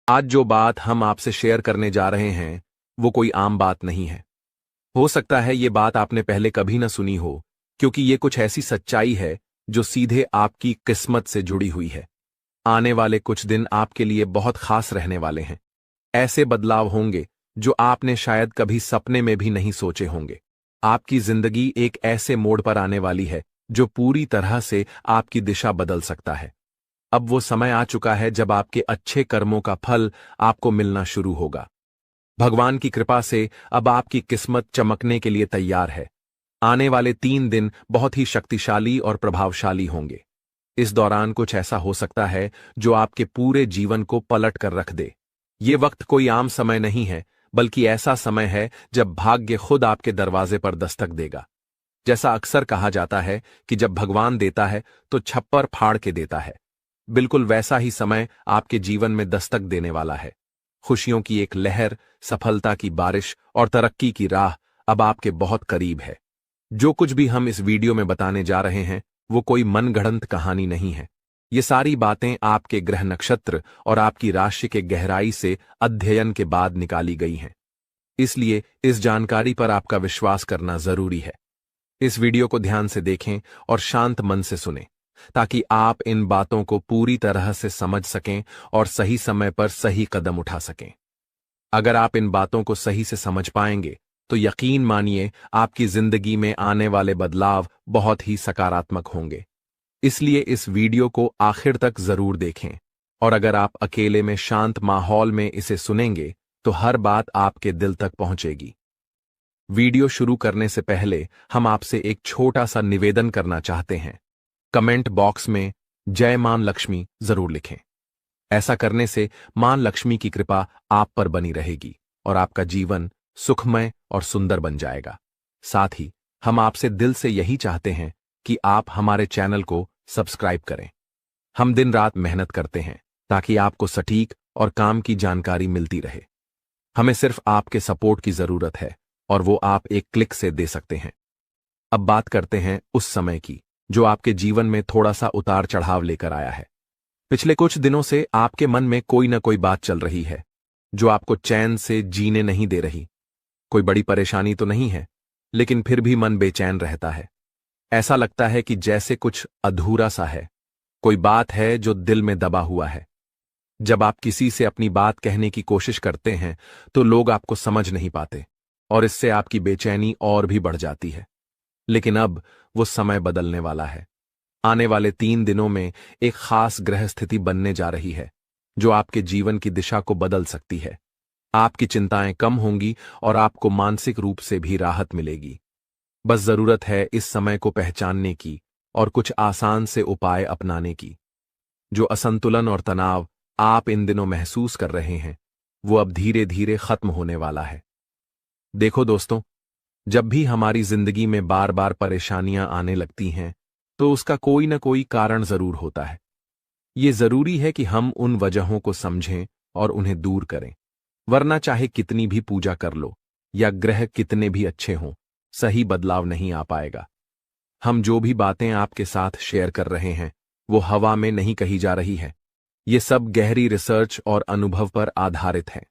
आज जो बात हम आपसे शेयर करने जा रहे हैं वो कोई आम बात नहीं है। हो सकता है ये बात आपने पहले कभी न सुनी हो, क्योंकि ये कुछ ऐसी सच्चाई है जो सीधे आपकी किस्मत से जुड़ी हुई है। आने वाले कुछ दिन आपके लिए बहुत खास रहने वाले हैं। ऐसे बदलाव होंगे जो आपने शायद कभी सपने में भी नहीं सोचे होंगे। आपकी जिंदगी एक ऐसे मोड़ पर आने वाली है जो पूरी तरह से आपकी दिशा बदल सकता है। अब वो समय आ चुका है जब आपके अच्छे कर्मों का फल आपको मिलना शुरू होगा। भगवान की कृपा से अब आपकी किस्मत चमकने के लिए तैयार है। आने वाले 3 दिन बहुत ही शक्तिशाली और प्रभावशाली होंगे। इस दौरान कुछ ऐसा हो सकता है जो आपके पूरे जीवन को पलट कर रख दे। ये वक्त कोई आम समय नहीं है, बल्कि ऐसा समय है जब भाग्य खुद आपके दरवाजे पर दस्तक देगा। जैसा अक्सर कहा जाता है कि जब भगवान देता है तो छप्पर फाड़ के देता है, बिल्कुल वैसा ही समय आपके जीवन में दस्तक देने वाला है। खुशियों की एक लहर, सफलता की बारिश और तरक्की की राह अब आपके बहुत करीब है। जो कुछ भी हम इस वीडियो में बताने जा रहे हैं वो कोई मनगढ़ंत कहानी नहीं है। ये सारी बातें आपके ग्रह नक्षत्र और आपकी राशि के गहराई से अध्ययन के बाद निकाली गई हैं। इसलिए इस जानकारी पर आपका विश्वास करना जरूरी है। इस वीडियो को ध्यान से देखें और शांत मन से सुनें, ताकि आप इन बातों को पूरी तरह से समझ सकें और सही समय पर सही कदम उठा सकें। अगर आप इन बातों को सही से समझ पाएंगे तो यकीन मानिए आपकी जिंदगी में आने वाले बदलाव बहुत ही सकारात्मक होंगे। इसलिए इस वीडियो को आखिर तक जरूर देखें, और अगर आप अकेले में शांत माहौल में इसे सुनेंगे तो हर बात आपके दिल तक पहुंचेगी। वीडियो शुरू करने से पहले हम आपसे एक छोटा सा निवेदन करना चाहते हैं। कमेंट बॉक्स में जय मां लक्ष्मी जरूर लिखें। ऐसा करने से मां लक्ष्मी की कृपा आप पर बनी रहेगी और आपका जीवन सुखमय और सुंदर बन जाएगा। साथ ही हम आपसे दिल से यही चाहते हैं कि आप हमारे चैनल को सब्सक्राइब करें। हम दिन रात मेहनत करते हैं ताकि आपको सटीक और काम की जानकारी मिलती रहे। हमें सिर्फ आपके सपोर्ट की जरूरत है और वो आप एक क्लिक से दे सकते हैं। अब बात करते हैं उस समय की जो आपके जीवन में थोड़ा सा उतार चढ़ाव लेकर आया है। पिछले कुछ दिनों से आपके मन में कोई ना कोई बात चल रही है जो आपको चैन से जीने नहीं दे रही। कोई बड़ी परेशानी तो नहीं है, लेकिन फिर भी मन बेचैन रहता है। ऐसा लगता है कि जैसे कुछ अधूरा सा है, कोई बात है जो दिल में दबा हुआ है। जब आप किसी से अपनी बात कहने की कोशिश करते हैं तो लोग आपको समझ नहीं पाते और इससे आपकी बेचैनी और भी बढ़ जाती है। लेकिन अब वो समय बदलने वाला है। आने वाले 3 दिनों में एक खास ग्रह स्थिति बनने जा रही है जो आपके जीवन की दिशा को बदल सकती है। आपकी चिंताएं कम होंगी और आपको मानसिक रूप से भी राहत मिलेगी। बस जरूरत है इस समय को पहचानने की और कुछ आसान से उपाय अपनाने की। जो असंतुलन और तनाव आप इन दिनों महसूस कर रहे हैं वो अब धीरे धीरे खत्म होने वाला है। देखो दोस्तों, जब भी हमारी जिंदगी में बार बार परेशानियां आने लगती हैं तो उसका कोई ना कोई कारण जरूर होता है। ये जरूरी है कि हम उन वजहों को समझें और उन्हें दूर करें, वरना चाहे कितनी भी पूजा कर लो या ग्रह कितने भी अच्छे हों, सही बदलाव नहीं आ पाएगा। हम जो भी बातें आपके साथ शेयर कर रहे हैं वो हवा में नहीं कही जा रही है। ये सब गहरी रिसर्च और अनुभव पर आधारित है।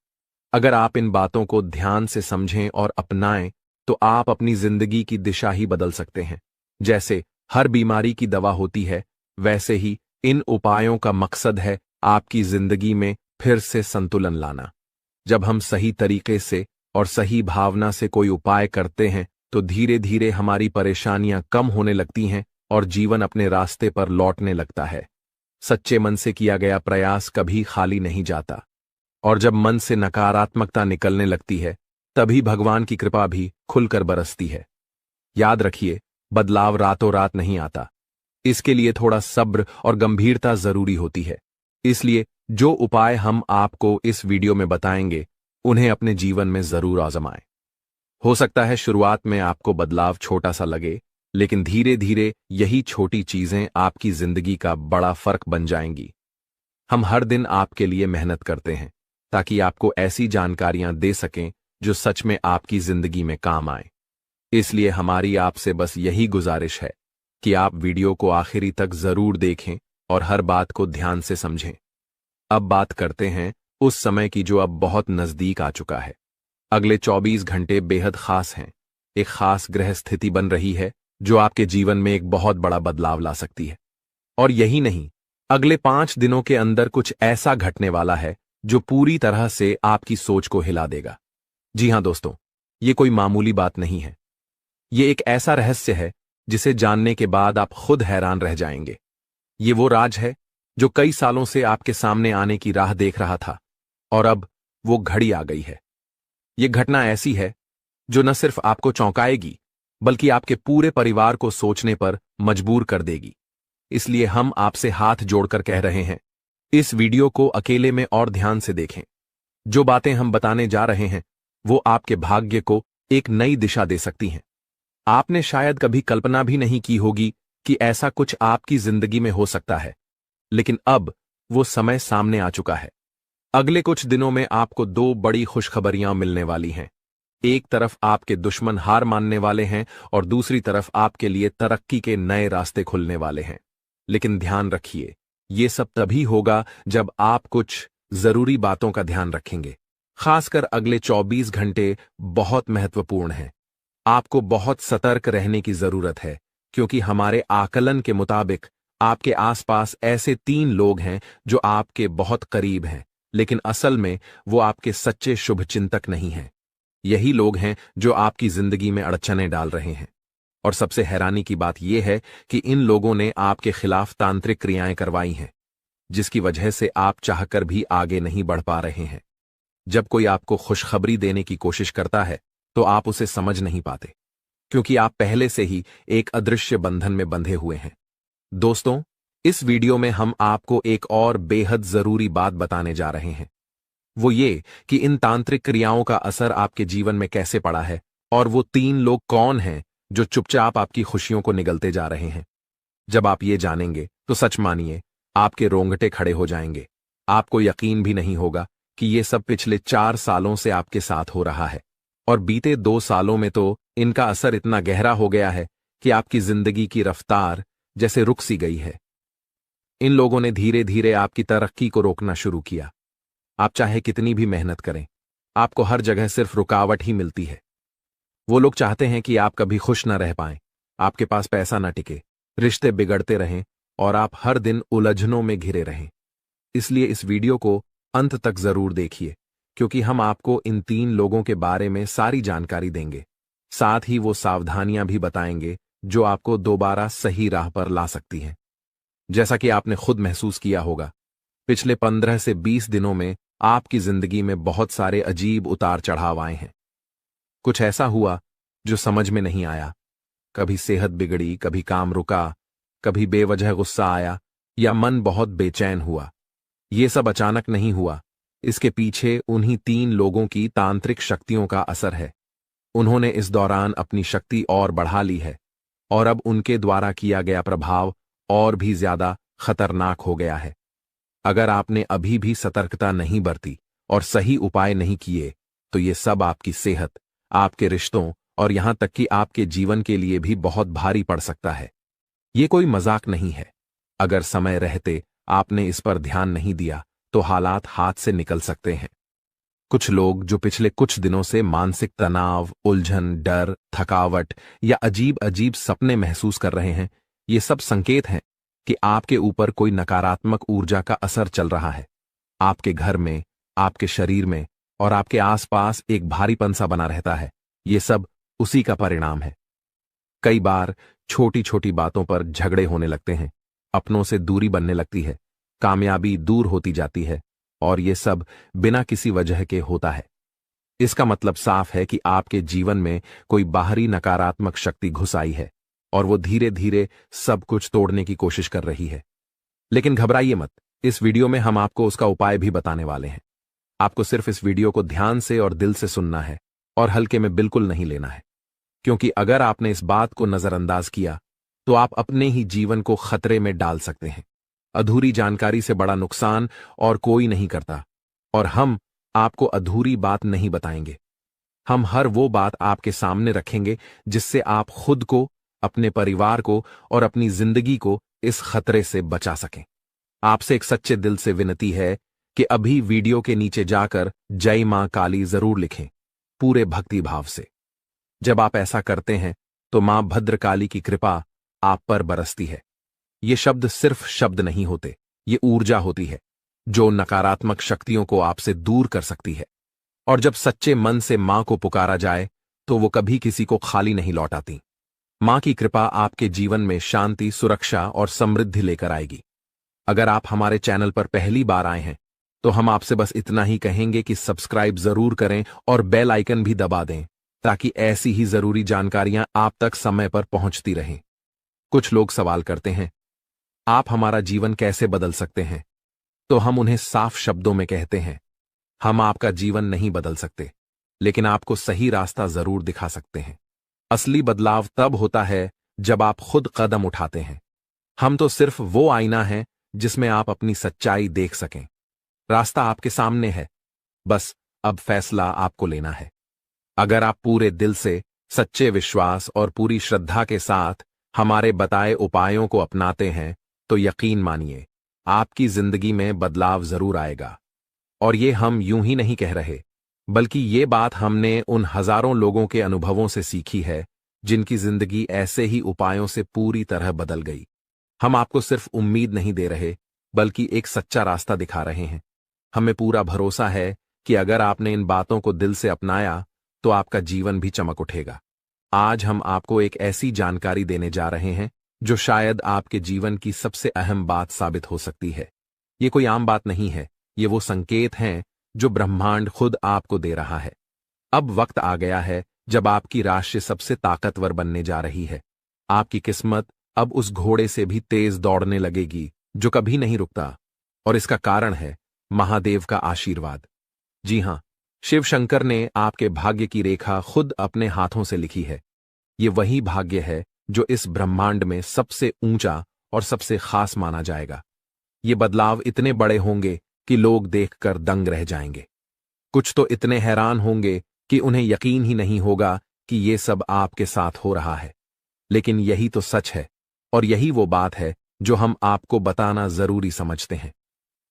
अगर आप इन बातों को ध्यान से समझें और अपनाएं तो आप अपनी जिंदगी की दिशा ही बदल सकते हैं। जैसे हर बीमारी की दवा होती है, वैसे ही इन उपायों का मकसद है आपकी जिंदगी में फिर से संतुलन लाना। जब हम सही तरीके से और सही भावना से कोई उपाय करते हैं तो धीरे धीरे हमारी परेशानियां कम होने लगती हैं और जीवन अपने रास्ते पर लौटने लगता है। सच्चे मन से किया गया प्रयास कभी खाली नहीं जाता, और जब मन से नकारात्मकता निकलने लगती है तभी भगवान की कृपा भी खुलकर बरसती है। याद रखिए, बदलाव रातों रात नहीं आता। इसके लिए थोड़ा सब्र और गंभीरता जरूरी होती है। इसलिए जो उपाय हम आपको इस वीडियो में बताएंगे उन्हें अपने जीवन में जरूर आजमाएं। हो सकता है शुरुआत में आपको बदलाव छोटा सा लगे, लेकिन धीरे धीरे यही छोटी चीजें आपकी जिंदगी का बड़ा फर्क बन जाएंगी। हम हर दिन आपके लिए मेहनत करते हैं ताकि आपको ऐसी जानकारियां दे सकें जो सच में आपकी जिंदगी में काम आए। इसलिए हमारी आपसे बस यही गुजारिश है कि आप वीडियो को आखिरी तक जरूर देखें और हर बात को ध्यान से समझें। अब बात करते हैं उस समय की जो अब बहुत नजदीक आ चुका है। अगले 24 घंटे बेहद खास हैं। एक खास ग्रह स्थिति बन रही है जो आपके जीवन में एक बहुत बड़ा बदलाव ला सकती है। और यही नहीं, अगले 5 दिनों के अंदर कुछ ऐसा घटने वाला है जो पूरी तरह से आपकी सोच को हिला देगा। जी हां दोस्तों, ये कोई मामूली बात नहीं है। ये एक ऐसा रहस्य है जिसे जानने के बाद आप खुद हैरान रह जाएंगे। ये वो राज है जो कई सालों से आपके सामने आने की राह देख रहा था, और अब वो घड़ी आ गई है। ये घटना ऐसी है जो न सिर्फ आपको चौंकाएगी, बल्कि आपके पूरे परिवार को सोचने पर मजबूर कर देगी। इसलिए हम आपसे हाथ जोड़कर कह रहे हैं, इस वीडियो को अकेले में और ध्यान से देखें। जो बातें हम बताने जा रहे हैं वो आपके भाग्य को एक नई दिशा दे सकती हैं। आपने शायद कभी कल्पना भी नहीं की होगी कि ऐसा कुछ आपकी जिंदगी में हो सकता है, लेकिन अब वो समय सामने आ चुका है। अगले कुछ दिनों में आपको 2 बड़ी खुशखबरियां मिलने वाली हैं। एक तरफ आपके दुश्मन हार मानने वाले हैं और दूसरी तरफ आपके लिए तरक्की के नए रास्ते खुलने वाले हैं। लेकिन ध्यान रखिए, ये सब तभी होगा जब आप कुछ जरूरी बातों का ध्यान रखेंगे। खासकर अगले 24 घंटे बहुत महत्वपूर्ण हैं। आपको बहुत सतर्क रहने की जरूरत है, क्योंकि हमारे आकलन के मुताबिक आपके आसपास ऐसे 3 लोग हैं जो आपके बहुत करीब हैं, लेकिन असल में वो आपके सच्चे शुभचिंतक नहीं हैं। यही लोग हैं जो आपकी जिंदगी में अड़चनें डाल रहे हैं। और सबसे हैरानी की बात यह है कि इन लोगों ने आपके खिलाफ तांत्रिक क्रियाएं करवाई हैं, जिसकी वजह से आप चाहकर भी आगे नहीं बढ़ पा रहे हैं। जब कोई आपको खुशखबरी देने की कोशिश करता है तो आप उसे समझ नहीं पाते, क्योंकि आप पहले से ही एक अदृश्य बंधन में बंधे हुए हैं। दोस्तों, इस वीडियो में हम आपको एक और बेहद जरूरी बात बताने जा रहे हैं। वो ये कि इन तांत्रिक क्रियाओं का असर आपके जीवन में कैसे पड़ा है, और वो 3 लोग कौन हैं जो चुपचाप आपकी खुशियों को निगलते जा रहे हैं। जब आप ये जानेंगे तो सच मानिए, आपके रोंगटे खड़े हो जाएंगे। आपको यकीन भी नहीं होगा कि ये सब पिछले 4 सालों से आपके साथ हो रहा है, और बीते 2 सालों में तो इनका असर इतना गहरा हो गया है कि आपकी जिंदगी की रफ्तार जैसे रुक सी गई है। इन लोगों ने धीरे धीरे आपकी तरक्की को रोकना शुरू किया। आप चाहे कितनी भी मेहनत करें, आपको हर जगह सिर्फ रुकावट ही मिलती है। वो लोग चाहते हैं कि आप कभी खुश न रह पाएं, आपके पास पैसा न टिके, रिश्ते बिगड़ते रहें और आप हर दिन उलझनों में घिरे रहें। इसलिए इस वीडियो को अंत तक जरूर देखिए, क्योंकि हम आपको इन 3 लोगों के बारे में सारी जानकारी देंगे। साथ ही वो सावधानियां भी बताएंगे जो आपको दोबारा सही राह पर ला सकती हैं। जैसा कि आपने खुद महसूस किया होगा, पिछले 15 से 20 दिनों में आपकी जिंदगी में बहुत सारे अजीब उतार चढ़ाव आए हैं। कुछ ऐसा हुआ जो समझ में नहीं आया। कभी सेहत बिगड़ी, कभी काम रुका, कभी बेवजह गुस्सा आया या मन बहुत बेचैन हुआ। ये सब अचानक नहीं हुआ, इसके पीछे उन्हीं 3 लोगों की तांत्रिक शक्तियों का असर है। उन्होंने इस दौरान अपनी शक्ति और बढ़ा ली है, और अब उनके द्वारा किया गया प्रभाव और भी ज्यादा खतरनाक हो गया है। अगर आपने अभी भी सतर्कता नहीं बरती और सही उपाय नहीं किए, तो ये सब आपकी सेहत, आपके रिश्तों और यहां तक कि आपके जीवन के लिए भी बहुत भारी पड़ सकता है। ये कोई मजाक नहीं है। अगर समय रहते आपने इस पर ध्यान नहीं दिया तो हालात हाथ से निकल सकते हैं। कुछ लोग जो पिछले कुछ दिनों से मानसिक तनाव, उलझन, डर, थकावट या अजीब अजीब सपने महसूस कर रहे हैं, ये सब संकेत हैं कि आपके ऊपर कोई नकारात्मक ऊर्जा का असर चल रहा है। आपके घर में, आपके शरीर में और आपके आसपास एक भारीपन सा बना रहता है। ये सब उसी का परिणाम है। कई बार छोटी छोटी बातों पर झगड़े होने लगते हैं, अपनों से दूरी बनने लगती है, कामयाबी दूर होती जाती है, और ये सब बिना किसी वजह के होता है। इसका मतलब साफ है कि आपके जीवन में कोई बाहरी नकारात्मक शक्ति घुस आई है और वो धीरे धीरे सब कुछ तोड़ने की कोशिश कर रही है। लेकिन घबराइए मत, इस वीडियो में हम आपको उसका उपाय भी बताने वाले हैं। आपको सिर्फ इस वीडियो को ध्यान से और दिल से सुनना है और हल्के में बिल्कुल नहीं लेना है, क्योंकि अगर आपने इस बात को नजरअंदाज किया तो आप अपने ही जीवन को खतरे में डाल सकते हैं। अधूरी जानकारी से बड़ा नुकसान और कोई नहीं करता, और हम आपको अधूरी बात नहीं बताएंगे। हम हर वो बात आपके सामने रखेंगे जिससे आप खुद को, अपने परिवार को और अपनी जिंदगी को इस खतरे से बचा सकें। आपसे एक सच्चे दिल से विनती है कि अभी वीडियो के नीचे जाकर जय मां काली जरूर लिखें, पूरे भक्ति भाव से। जब आप ऐसा करते हैं तो मां भद्रकाली की कृपा आप पर बरसती है। ये शब्द सिर्फ शब्द नहीं होते, ये ऊर्जा होती है जो नकारात्मक शक्तियों को आपसे दूर कर सकती है। और जब सच्चे मन से मां को पुकारा जाए तो वो कभी किसी को खाली नहीं लौटाती। मां की कृपा आपके जीवन में शांति, सुरक्षा और समृद्धि लेकर आएगी। अगर आप हमारे चैनल पर पहली बार आए हैं तो हम आपसे बस इतना ही कहेंगे कि सब्सक्राइब जरूर करें और बेल आइकन भी दबा दें, ताकि ऐसी ही जरूरी जानकारियां आप तक समय पर पहुंचती रहें। कुछ लोग सवाल करते हैं, आप हमारा जीवन कैसे बदल सकते हैं? तो हम उन्हें साफ शब्दों में कहते हैं, हम आपका जीवन नहीं बदल सकते, लेकिन आपको सही रास्ता जरूर दिखा सकते हैं। असली बदलाव तब होता है जब आप खुद कदम उठाते हैं। हम तो सिर्फ वो आईना है जिसमें आप अपनी सच्चाई देख सकें। रास्ता आपके सामने है, बस अब फैसला आपको लेना है। अगर आप पूरे दिल से, सच्चे विश्वास और पूरी श्रद्धा के साथ हमारे बताए उपायों को अपनाते हैं तो यकीन मानिए, आपकी जिंदगी में बदलाव जरूर आएगा। और ये हम यूं ही नहीं कह रहे, बल्कि ये बात हमने उन हजारों लोगों के अनुभवों से सीखी है जिनकी जिंदगी ऐसे ही उपायों से पूरी तरह बदल गई। हम आपको सिर्फ उम्मीद नहीं दे रहे, बल्कि एक सच्चा रास्ता दिखा रहे हैं। हमें पूरा भरोसा है कि अगर आपने इन बातों को दिल से अपनाया तो आपका जीवन भी चमक उठेगा। आज हम आपको एक ऐसी जानकारी देने जा रहे हैं जो शायद आपके जीवन की सबसे अहम बात साबित हो सकती है। ये कोई आम बात नहीं है, ये वो संकेत हैं जो ब्रह्मांड खुद आपको दे रहा है। अब वक्त आ गया है जब आपकी राशि सबसे ताकतवर बनने जा रही है। आपकी किस्मत अब उस घोड़े से भी तेज दौड़ने लगेगी जो कभी नहीं रुकता, और इसका कारण है महादेव का आशीर्वाद। जी हां, शिव शंकर ने आपके भाग्य की रेखा खुद अपने हाथों से लिखी है। ये वही भाग्य है जो इस ब्रह्मांड में सबसे ऊंचा और सबसे खास माना जाएगा। ये बदलाव इतने बड़े होंगे कि लोग देखकर दंग रह जाएंगे। कुछ तो इतने हैरान होंगे कि उन्हें यकीन ही नहीं होगा कि ये सब आपके साथ हो रहा है। लेकिन यही तो सच है, और यही वो बात है जो हम आपको बताना जरूरी समझते हैं।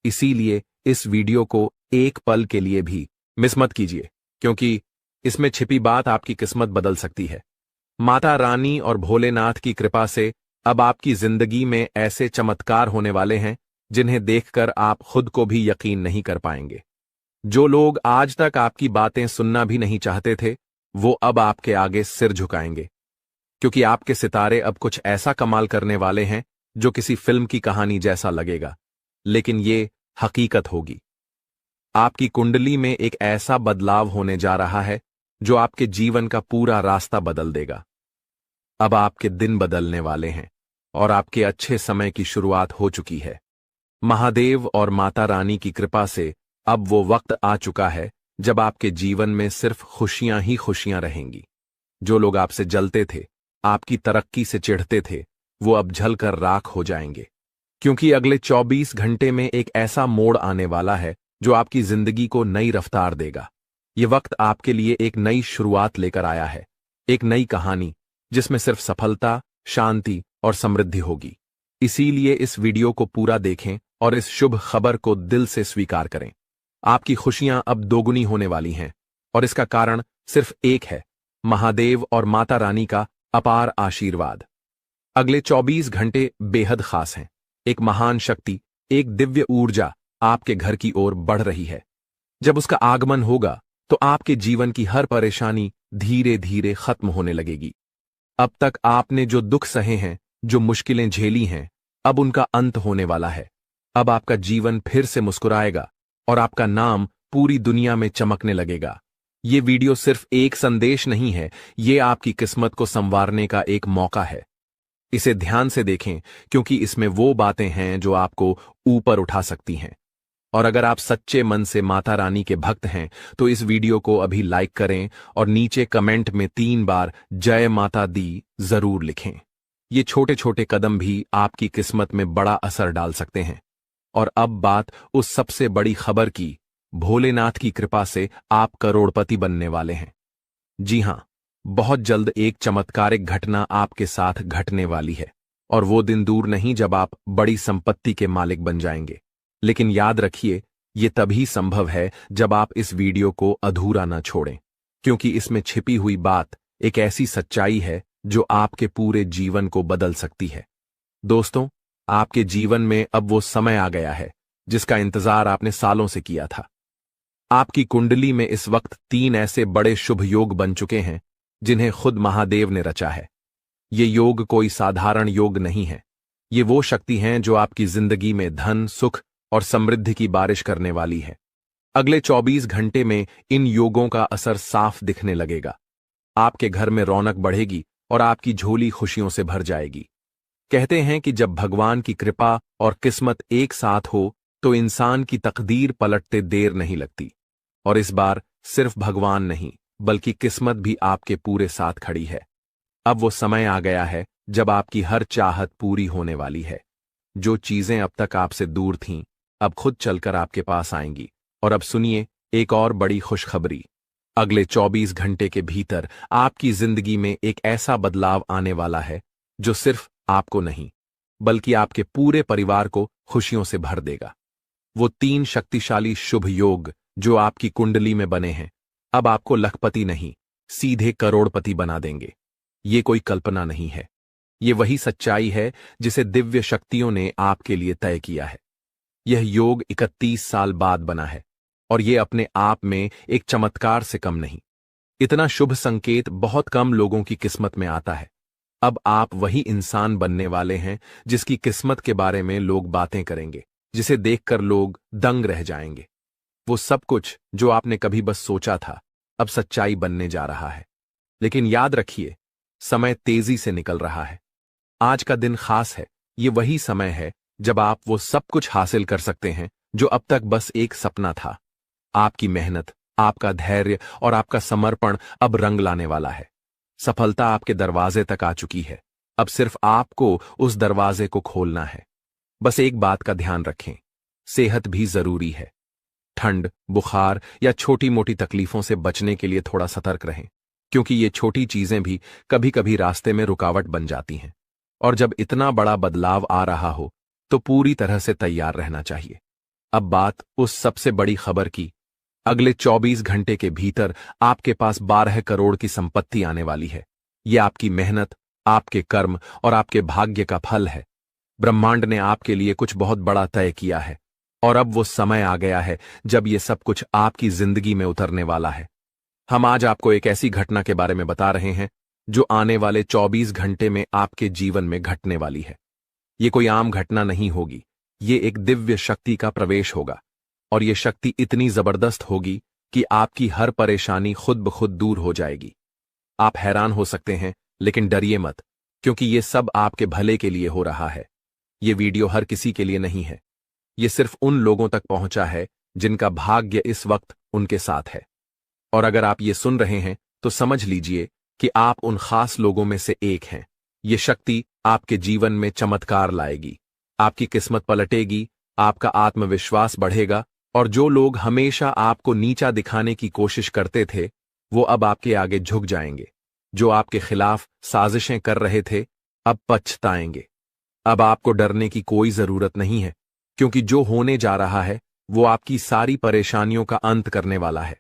इसीलिए इस वीडियो को एक पल के लिए भी मिस मत कीजिए, क्योंकि इसमें छिपी बात आपकी किस्मत बदल सकती है। माता रानी और भोलेनाथ की कृपा से अब आपकी जिंदगी में ऐसे चमत्कार होने वाले हैं जिन्हें देखकर आप खुद को भी यकीन नहीं कर पाएंगे। जो लोग आज तक आपकी बातें सुनना भी नहीं चाहते थे, वो अब आपके आगे सिर झुकाएंगे, क्योंकि आपके सितारे अब कुछ ऐसा कमाल करने वाले हैं जो किसी फिल्म की कहानी जैसा लगेगा, लेकिन ये हकीकत होगी। आपकी कुंडली में एक ऐसा बदलाव होने जा रहा है जो आपके जीवन का पूरा रास्ता बदल देगा। अब आपके दिन बदलने वाले हैं और आपके अच्छे समय की शुरुआत हो चुकी है। महादेव और माता रानी की कृपा से अब वो वक्त आ चुका है जब आपके जीवन में सिर्फ खुशियां ही खुशियां रहेंगी। जो लोग आपसे जलते थे, आपकी तरक्की से चिढ़ते थे, वो अब जलकर राख हो जाएंगे, क्योंकि अगले 24 घंटे में एक ऐसा मोड़ आने वाला है जो आपकी जिंदगी को नई रफ्तार देगा। ये वक्त आपके लिए एक नई शुरुआत लेकर आया है, एक नई कहानी जिसमें सिर्फ सफलता, शांति और समृद्धि होगी। इसीलिए इस वीडियो को पूरा देखें और इस शुभ खबर को दिल से स्वीकार करें। आपकी खुशियां अब दोगुनी होने वाली हैं, और इसका कारण सिर्फ एक है, महादेव और माता रानी का अपार आशीर्वाद। अगले 24 घंटे बेहद खास हैं। एक महान शक्ति, एक दिव्य ऊर्जा आपके घर की ओर बढ़ रही है। जब उसका आगमन होगा तो आपके जीवन की हर परेशानी धीरे धीरे खत्म होने लगेगी। अब तक आपने जो दुख सहे हैं, जो मुश्किलें झेली हैं, अब उनका अंत होने वाला है। अब आपका जीवन फिर से मुस्कुराएगा और आपका नाम पूरी दुनिया में चमकने लगेगा। ये वीडियो सिर्फ एक संदेश नहीं है, ये आपकी किस्मत को संवारने का एक मौका है। इसे ध्यान से देखें, क्योंकि इसमें वो बातें हैं जो आपको ऊपर उठा सकती हैं। और अगर आप सच्चे मन से माता रानी के भक्त हैं तो इस वीडियो को अभी लाइक करें और नीचे कमेंट में 3 बार जय माता दी जरूर लिखें। ये छोटे छोटे कदम भी आपकी किस्मत में बड़ा असर डाल सकते हैं। और अब बात उस सबसे बड़ी खबर की, भोलेनाथ की कृपा से आप करोड़पति बनने वाले हैं। जी हां, बहुत जल्द एक चमत्कारिक घटना आपके साथ घटने वाली है, और वो दिन दूर नहीं जब आप बड़ी संपत्ति के मालिक बन जाएंगे। लेकिन याद रखिए, ये तभी संभव है जब आप इस वीडियो को अधूरा न छोड़ें, क्योंकि इसमें छिपी हुई बात एक ऐसी सच्चाई है जो आपके पूरे जीवन को बदल सकती है। दोस्तों, आपके जीवन में अब वो समय आ गया है जिसका इंतजार आपने सालों से किया था। आपकी कुंडली में इस वक्त 3 ऐसे बड़े शुभ योग बन चुके हैं जिन्हें खुद महादेव ने रचा है। ये योग कोई साधारण योग नहीं है। ये वो शक्ति हैं जो आपकी जिंदगी में धन, सुख और समृद्धि की बारिश करने वाली है। अगले 24 घंटे में इन योगों का असर साफ दिखने लगेगा। आपके घर में रौनक बढ़ेगी और आपकी झोली खुशियों से भर जाएगी। कहते हैं कि जब भगवान की कृपा और किस्मत एक साथ हो तो इंसान की तकदीर पलटते देर नहीं लगती। और इस बार सिर्फ भगवान नहीं बल्कि किस्मत भी आपके पूरे साथ खड़ी है। अब वो समय आ गया है जब आपकी हर चाहत पूरी होने वाली है। जो चीजें अब तक आपसे दूर थीं, अब खुद चलकर आपके पास आएंगी। और अब सुनिए एक और बड़ी खुशखबरी। अगले 24 घंटे के भीतर आपकी जिंदगी में एक ऐसा बदलाव आने वाला है जो सिर्फ आपको नहीं बल्कि आपके पूरे परिवार को खुशियों से भर देगा। वो 3 शक्तिशाली शुभ योग जो आपकी कुंडली में बने हैं अब आपको लखपति नहीं, सीधे करोड़पति बना देंगे। ये कोई कल्पना नहीं है, ये वही सच्चाई है जिसे दिव्य शक्तियों ने आपके लिए तय किया है। यह योग 31 साल बाद बना है और ये अपने आप में एक चमत्कार से कम नहीं। इतना शुभ संकेत बहुत कम लोगों की किस्मत में आता है। अब आप वही इंसान बनने वाले हैं जिसकी किस्मत के बारे में लोग बातें करेंगे, जिसे देखकर लोग दंग रह जाएंगे। वो सब कुछ जो आपने कभी बस सोचा था अब सच्चाई बनने जा रहा है। लेकिन याद रखिए, समय तेजी से निकल रहा है। आज का दिन खास है। ये वही समय है जब आप वो सब कुछ हासिल कर सकते हैं जो अब तक बस एक सपना था। आपकी मेहनत, आपका धैर्य और आपका समर्पण अब रंग लाने वाला है। सफलता आपके दरवाजे तक आ चुकी है। अब सिर्फ आपको उस दरवाजे को खोलना है। बस एक बात का ध्यान रखें, सेहत भी जरूरी है। ठंड, बुखार या छोटी मोटी तकलीफों से बचने के लिए थोड़ा सतर्क रहें, क्योंकि ये छोटी चीजें भी कभी कभी रास्ते में रुकावट बन जाती हैं। और जब इतना बड़ा बदलाव आ रहा हो तो पूरी तरह से तैयार रहना चाहिए। अब बात उस सबसे बड़ी खबर की। अगले 24 घंटे के भीतर आपके पास 12 करोड़ की संपत्ति आने वाली है। यह आपकी मेहनत, आपके कर्म और आपके भाग्य का फल है। ब्रह्मांड ने आपके लिए कुछ बहुत बड़ा तय किया है और अब वो समय आ गया है जब ये सब कुछ आपकी जिंदगी में उतरने वाला है। हम आज आपको एक ऐसी घटना के बारे में बता रहे हैं जो आने वाले 24 घंटे में आपके जीवन में घटने वाली है। ये कोई आम घटना नहीं होगी, ये एक दिव्य शक्ति का प्रवेश होगा। और ये शक्ति इतनी जबरदस्त होगी कि आपकी हर परेशानी खुद ब खुद दूर हो जाएगी। आप हैरान हो सकते हैं, लेकिन डरिए मत, क्योंकि ये सब आपके भले के लिए हो रहा है। ये वीडियो हर किसी के लिए नहीं है। ये सिर्फ उन लोगों तक पहुंचा है जिनका भाग्य इस वक्त उनके साथ है। और अगर आप ये सुन रहे हैं तो समझ लीजिए कि आप उन खास लोगों में से एक हैं। ये शक्ति आपके जीवन में चमत्कार लाएगी, आपकी किस्मत पलटेगी, आपका आत्मविश्वास बढ़ेगा और जो लोग हमेशा आपको नीचा दिखाने की कोशिश करते थे वो अब आपके आगे झुक जाएंगे। जो आपके खिलाफ साजिशें कर रहे थे अब पछताएंगे। अब आपको डरने की कोई जरूरत नहीं है, क्योंकि जो होने जा रहा है वो आपकी सारी परेशानियों का अंत करने वाला है।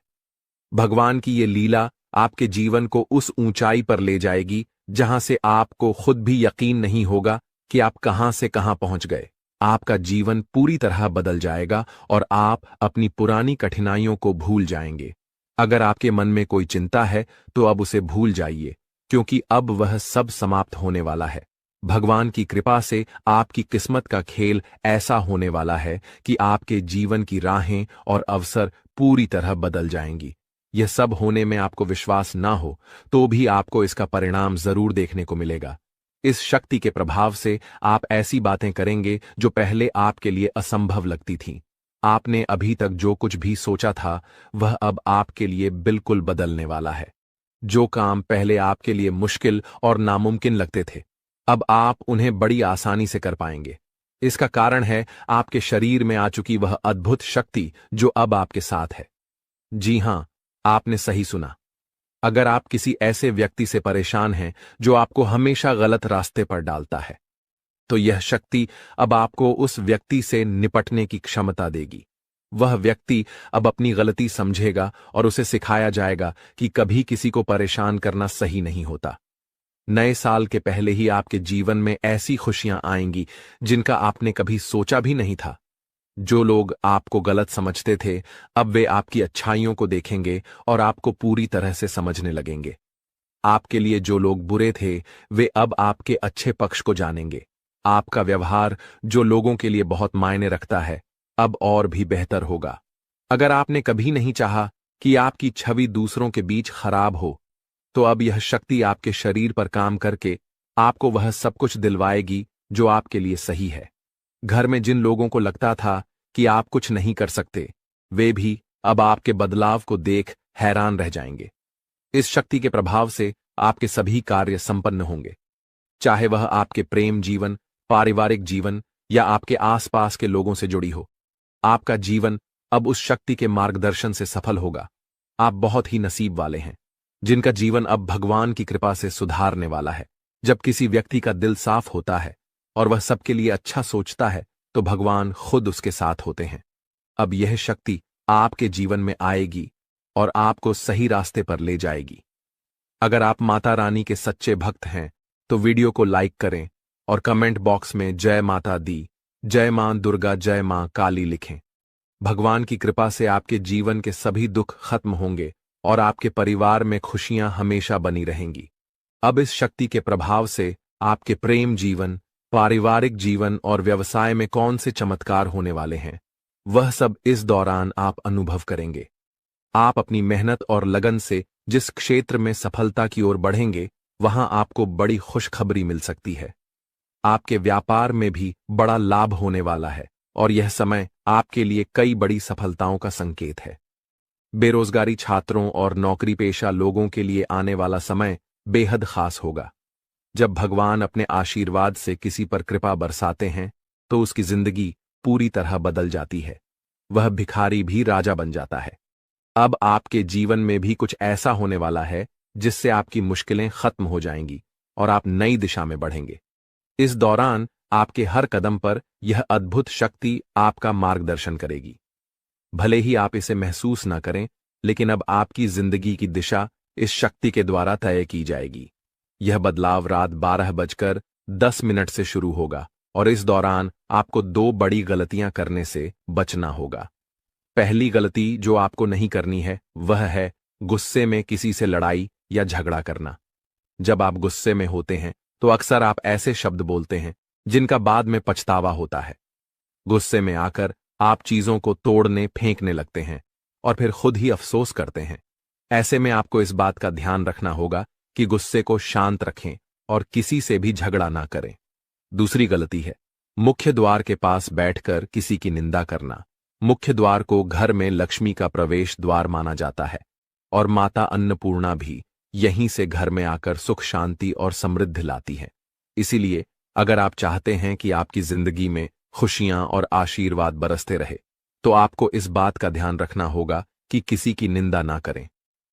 भगवान की ये लीला आपके जीवन को उस ऊंचाई पर ले जाएगी जहां से आपको खुद भी यकीन नहीं होगा कि आप कहां से कहां पहुंच गए। आपका जीवन पूरी तरह बदल जाएगा और आप अपनी पुरानी कठिनाइयों को भूल जाएंगे। अगर आपके मन में कोई चिंता है तो अब उसे भूल जाइए, क्योंकि अब वह सब समाप्त होने वाला है। भगवान की कृपा से आपकी किस्मत का खेल ऐसा होने वाला है कि आपके जीवन की राहें और अवसर पूरी तरह बदल जाएंगी। यह सब होने में आपको विश्वास ना हो तो भी आपको इसका परिणाम जरूर देखने को मिलेगा। इस शक्ति के प्रभाव से आप ऐसी बातें करेंगे जो पहले आपके लिए असंभव लगती थीं। आपने अभी तक जो कुछ भी सोचा था वह अब आपके लिए बिल्कुल बदलने वाला है। जो काम पहले आपके लिए मुश्किल और नामुमकिन लगते थे अब आप उन्हें बड़ी आसानी से कर पाएंगे। इसका कारण है आपके शरीर में आ चुकी वह अद्भुत शक्ति जो अब आपके साथ है। जी हां, आपने सही सुना। अगर आप किसी ऐसे व्यक्ति से परेशान हैं जो आपको हमेशा गलत रास्ते पर डालता है, तो यह शक्ति अब आपको उस व्यक्ति से निपटने की क्षमता देगी। वह व्यक्ति अब अपनी गलती समझेगा और उसे सिखाया जाएगा कि कभी किसी को परेशान करना सही नहीं होता। नए साल के पहले ही आपके जीवन में ऐसी खुशियां आएंगी जिनका आपने कभी सोचा भी नहीं था। जो लोग आपको गलत समझते थे, अब वे आपकी अच्छाइयों को देखेंगे और आपको पूरी तरह से समझने लगेंगे। आपके लिए जो लोग बुरे थे, वे अब आपके अच्छे पक्ष को जानेंगे। आपका व्यवहार जो लोगों के लिए बहुत मायने रखता है, अब और भी बेहतर होगा। अगर आपने कभी नहीं चाहा कि आपकी छवि दूसरों के बीच खराब हो, तो अब यह शक्ति आपके शरीर पर काम करके आपको वह सब कुछ दिलवाएगी जो आपके लिए सही है। घर में जिन लोगों को लगता था कि आप कुछ नहीं कर सकते, वे भी अब आपके बदलाव को देख हैरान रह जाएंगे। इस शक्ति के प्रभाव से आपके सभी कार्य संपन्न होंगे, चाहे वह आपके प्रेम जीवन, पारिवारिक जीवन या आपके आसपास के लोगों से जुड़ी हो। आपका जीवन अब उस शक्ति के मार्गदर्शन से सफल होगा। आप बहुत ही नसीब वाले हैं जिनका जीवन अब भगवान की कृपा से सुधारने वाला है। जब किसी व्यक्ति का दिल साफ होता है और वह सबके लिए अच्छा सोचता है, तो भगवान खुद उसके साथ होते हैं। अब यह शक्ति आपके जीवन में आएगी और आपको सही रास्ते पर ले जाएगी। अगर आप माता रानी के सच्चे भक्त हैं, तो वीडियो को लाइक करें और कमेंट बॉक्स में जय माता दी, जय मां दुर्गा, जय मां काली लिखें। भगवान की कृपा से आपके जीवन के सभी दुख खत्म होंगे और आपके परिवार में खुशियां हमेशा बनी रहेंगी। अब इस शक्ति के प्रभाव से आपके प्रेम जीवन, पारिवारिक जीवन और व्यवसाय में कौन से चमत्कार होने वाले हैं, वह सब इस दौरान आप अनुभव करेंगे। आप अपनी मेहनत और लगन से जिस क्षेत्र में सफलता की ओर बढ़ेंगे, वहां आपको बड़ी खुशखबरी मिल सकती है। आपके व्यापार में भी बड़ा लाभ होने वाला है और यह समय आपके लिए कई बड़ी सफलताओं का संकेत है। बेरोजगारी छात्रों और नौकरी पेशा लोगों के लिए आने वाला समय बेहद खास होगा। जब भगवान अपने आशीर्वाद से किसी पर कृपा बरसाते हैं, तो उसकी जिंदगी पूरी तरह बदल जाती है। वह भिखारी भी राजा बन जाता है। अब आपके जीवन में भी कुछ ऐसा होने वाला है जिससे आपकी मुश्किलें खत्म हो जाएंगी और आप नई दिशा में बढ़ेंगे। इस दौरान आपके हर कदम पर यह अद्भुत शक्ति आपका मार्गदर्शन करेगी। भले ही आप इसे महसूस न करें, लेकिन अब आपकी जिंदगी की दिशा इस शक्ति के द्वारा तय की जाएगी। यह बदलाव रात 12:10 से शुरू होगा और इस दौरान आपको 2 बड़ी गलतियां करने से बचना होगा। पहली गलती जो आपको नहीं करनी है, वह है गुस्से में किसी से लड़ाई या झगड़ा करना। जब आप गुस्से में होते हैं, तो अक्सर आप ऐसे शब्द बोलते हैं जिनका बाद में पछतावा होता है। गुस्से में आकर आप चीजों को तोड़ने, फेंकने लगते हैं और फिर खुद ही अफसोस करते हैं। ऐसे में आपको इस बात का ध्यान रखना होगा कि गुस्से को शांत रखें और किसी से भी झगड़ा ना करें। दूसरी गलती है मुख्य द्वार के पास बैठकर किसी की निंदा करना। मुख्य द्वार को घर में लक्ष्मी का प्रवेश द्वार माना जाता है और माता अन्नपूर्णा भी यहीं से घर में आकर सुख, शांति और समृद्धि लाती है। इसीलिए अगर आप चाहते हैं कि आपकी जिंदगी में खुशियां और आशीर्वाद बरसते रहे, तो आपको इस बात का ध्यान रखना होगा कि किसी की निंदा ना करें।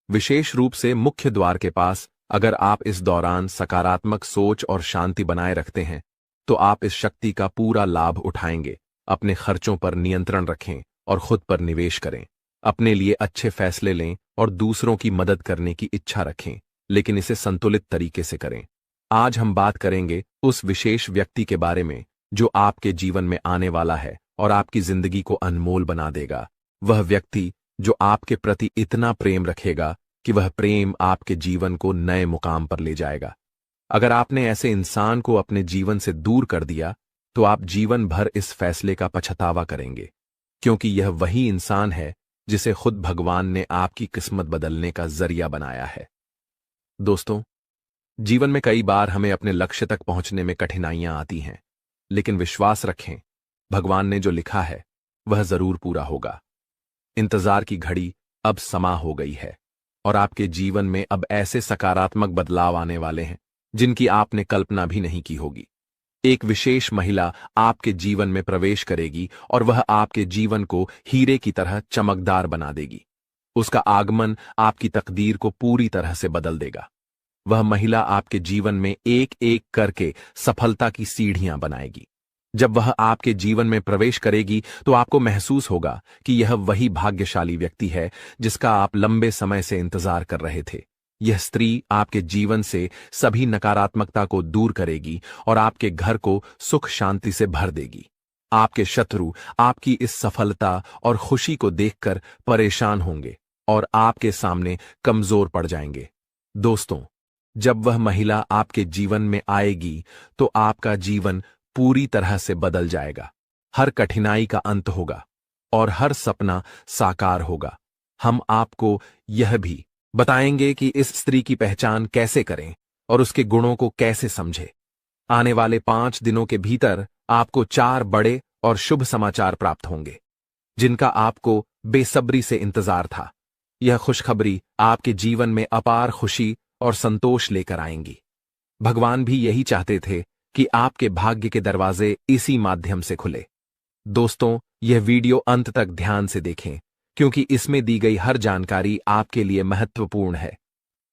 विशेष रूप से मुख्य द्वार के पास अगर आप इस दौरान सकारात्मक सोच और शांति बनाए रखते हैं, तो आप इस शक्ति का पूरा लाभ उठाएंगे। अपने खर्चों पर नियंत्रण रखें और खुद पर निवेश करें। अपने लिए अच्छे फैसले लें और दूसरों की मदद करने की इच्छा रखें, लेकिन इसे संतुलित तरीके से करें। आज हम बात करेंगे उस विशेष व्यक्ति के बारे में जो आपके जीवन में आने वाला है और आपकी जिंदगी को अनमोल बना देगा। वह व्यक्ति जो आपके प्रति इतना प्रेम रखेगा कि वह प्रेम आपके जीवन को नए मुकाम पर ले जाएगा। अगर आपने ऐसे इंसान को अपने जीवन से दूर कर दिया, तो आप जीवन भर इस फैसले का पछतावा करेंगे, क्योंकि यह वही इंसान है जिसे खुद भगवान ने आपकी किस्मत बदलने का जरिया बनाया है। दोस्तों, जीवन में कई बार हमें अपने लक्ष्य तक पहुंचने में कठिनाइयां आती हैं, लेकिन विश्वास रखें, भगवान ने जो लिखा है वह जरूर पूरा होगा। इंतजार की घड़ी अब समा हो गई है और आपके जीवन में अब ऐसे सकारात्मक बदलाव आने वाले हैं जिनकी आपने कल्पना भी नहीं की होगी। एक विशेष महिला आपके जीवन में प्रवेश करेगी और वह आपके जीवन को हीरे की तरह चमकदार बना देगी। उसका आगमन आपकी तकदीर को पूरी तरह से बदल देगा। वह महिला आपके जीवन में एक एक करके सफलता की सीढ़ियां बनाएगी। जब वह आपके जीवन में प्रवेश करेगी तो आपको महसूस होगा कि यह वही भाग्यशाली व्यक्ति है जिसका आप लंबे समय से इंतजार कर रहे थे। यह स्त्री आपके जीवन से सभी नकारात्मकता को दूर करेगी और आपके घर को सुख शांति से भर देगी। आपके शत्रु आपकी इस सफलता और खुशी को देखकर परेशान होंगे और आपके सामने कमजोर पड़ जाएंगे। दोस्तों, जब वह महिला आपके जीवन में आएगी तो आपका जीवन पूरी तरह से बदल जाएगा। हर कठिनाई का अंत होगा और हर सपना साकार होगा। हम आपको यह भी बताएंगे कि इस स्त्री की पहचान कैसे करें और उसके गुणों को कैसे समझें। आने वाले 5 दिनों के भीतर आपको 4 बड़े और शुभ समाचार प्राप्त होंगे जिनका आपको बेसब्री से इंतजार था। यह खुशखबरी आपके जीवन में अपार खुशी और संतोष लेकर आएंगी। भगवान भी यही चाहते थे कि आपके भाग्य के दरवाजे इसी माध्यम से खुले। दोस्तों, यह वीडियो अंत तक ध्यान से देखें क्योंकि इसमें दी गई हर जानकारी आपके लिए महत्वपूर्ण है।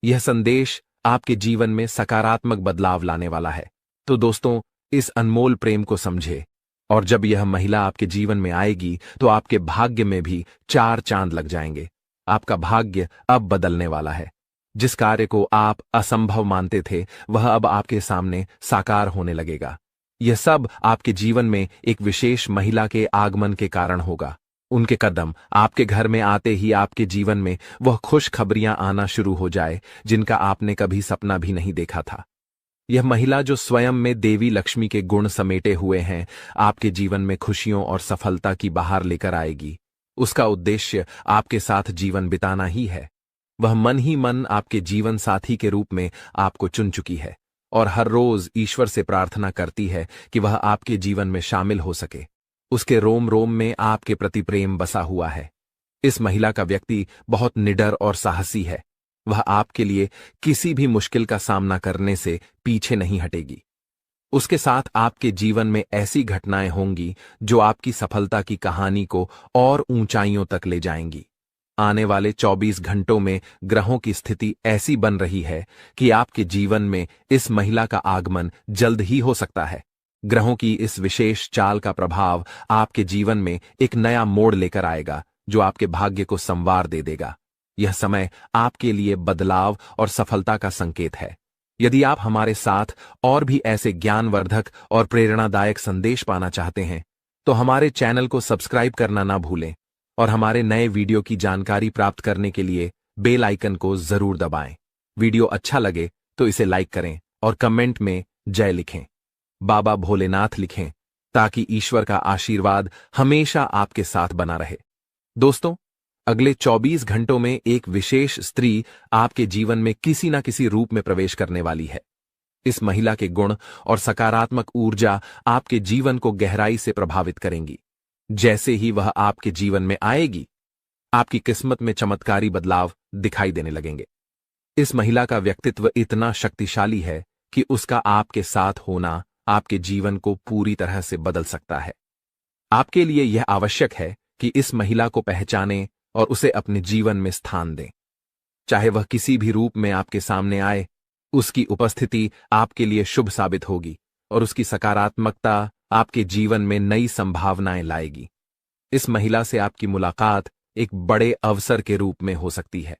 यह संदेश आपके जीवन में सकारात्मक बदलाव लाने वाला है। तो दोस्तों, इस अनमोल प्रेम को समझे और जब यह महिला आपके जीवन में आएगी तो आपके भाग्य में भी 4 चांद लग जाएंगे। आपका भाग्य अब बदलने वाला है। जिस कार्य को आप असंभव मानते थे वह अब आपके सामने साकार होने लगेगा। यह सब आपके जीवन में एक विशेष महिला के आगमन के कारण होगा। उनके कदम आपके घर में आते ही आपके जीवन में वह खुश खबरियां आना शुरू हो जाए जिनका आपने कभी सपना भी नहीं देखा था। यह महिला जो स्वयं में देवी लक्ष्मी के गुण समेटे हुए हैं, आपके जीवन में खुशियों और सफलता की बहार लेकर आएगी। उसका उद्देश्य आपके साथ जीवन बिताना ही है। वह मन ही मन आपके जीवन साथी के रूप में आपको चुन चुकी है और हर रोज ईश्वर से प्रार्थना करती है कि वह आपके जीवन में शामिल हो सके। उसके रोम रोम में आपके प्रति प्रेम बसा हुआ है। इस महिला का व्यक्ति बहुत निडर और साहसी है। वह आपके लिए किसी भी मुश्किल का सामना करने से पीछे नहीं हटेगी। उसके साथ आपके जीवन में ऐसी घटनाएं होंगी जो आपकी सफलता की कहानी को और ऊंचाइयों तक ले जाएंगी। आने वाले 24 घंटों में ग्रहों की स्थिति ऐसी बन रही है कि आपके जीवन में इस महिला का आगमन जल्द ही हो सकता है। ग्रहों की इस विशेष चाल का प्रभाव आपके जीवन में एक नया मोड़ लेकर आएगा जो आपके भाग्य को संवार दे देगा। यह समय आपके लिए बदलाव और सफलता का संकेत है। यदि आप हमारे साथ और भी ऐसे ज्ञानवर्धक और प्रेरणादायक संदेश पाना चाहते हैं तो हमारे चैनल को सब्सक्राइब करना ना भूलें और हमारे नए वीडियो की जानकारी प्राप्त करने के लिए बेल आइकन को जरूर दबाएं। वीडियो अच्छा लगे तो इसे लाइक करें और कमेंट में जय लिखें, बाबा भोलेनाथ लिखें ताकि ईश्वर का आशीर्वाद हमेशा आपके साथ बना रहे। दोस्तों, अगले 24 घंटों में एक विशेष स्त्री आपके जीवन में किसी न किसी रूप में प्रवेश करने वाली है। इस महिला के गुण और सकारात्मक ऊर्जा आपके जीवन को गहराई से प्रभावित करेंगी। जैसे ही वह आपके जीवन में आएगी, आपकी किस्मत में चमत्कारी बदलाव दिखाई देने लगेंगे। इस महिला का व्यक्तित्व इतना शक्तिशाली है कि उसका आपके साथ होना आपके जीवन को पूरी तरह से बदल सकता है। आपके लिए यह आवश्यक है कि इस महिला को पहचानें और उसे अपने जीवन में स्थान दें। चाहे वह किसी भी रूप में आपके सामने आए, उसकी उपस्थिति आपके लिए शुभ साबित होगी और उसकी सकारात्मकता आपके जीवन में नई संभावनाएं लाएगी। इस महिला से आपकी मुलाकात एक बड़े अवसर के रूप में हो सकती है।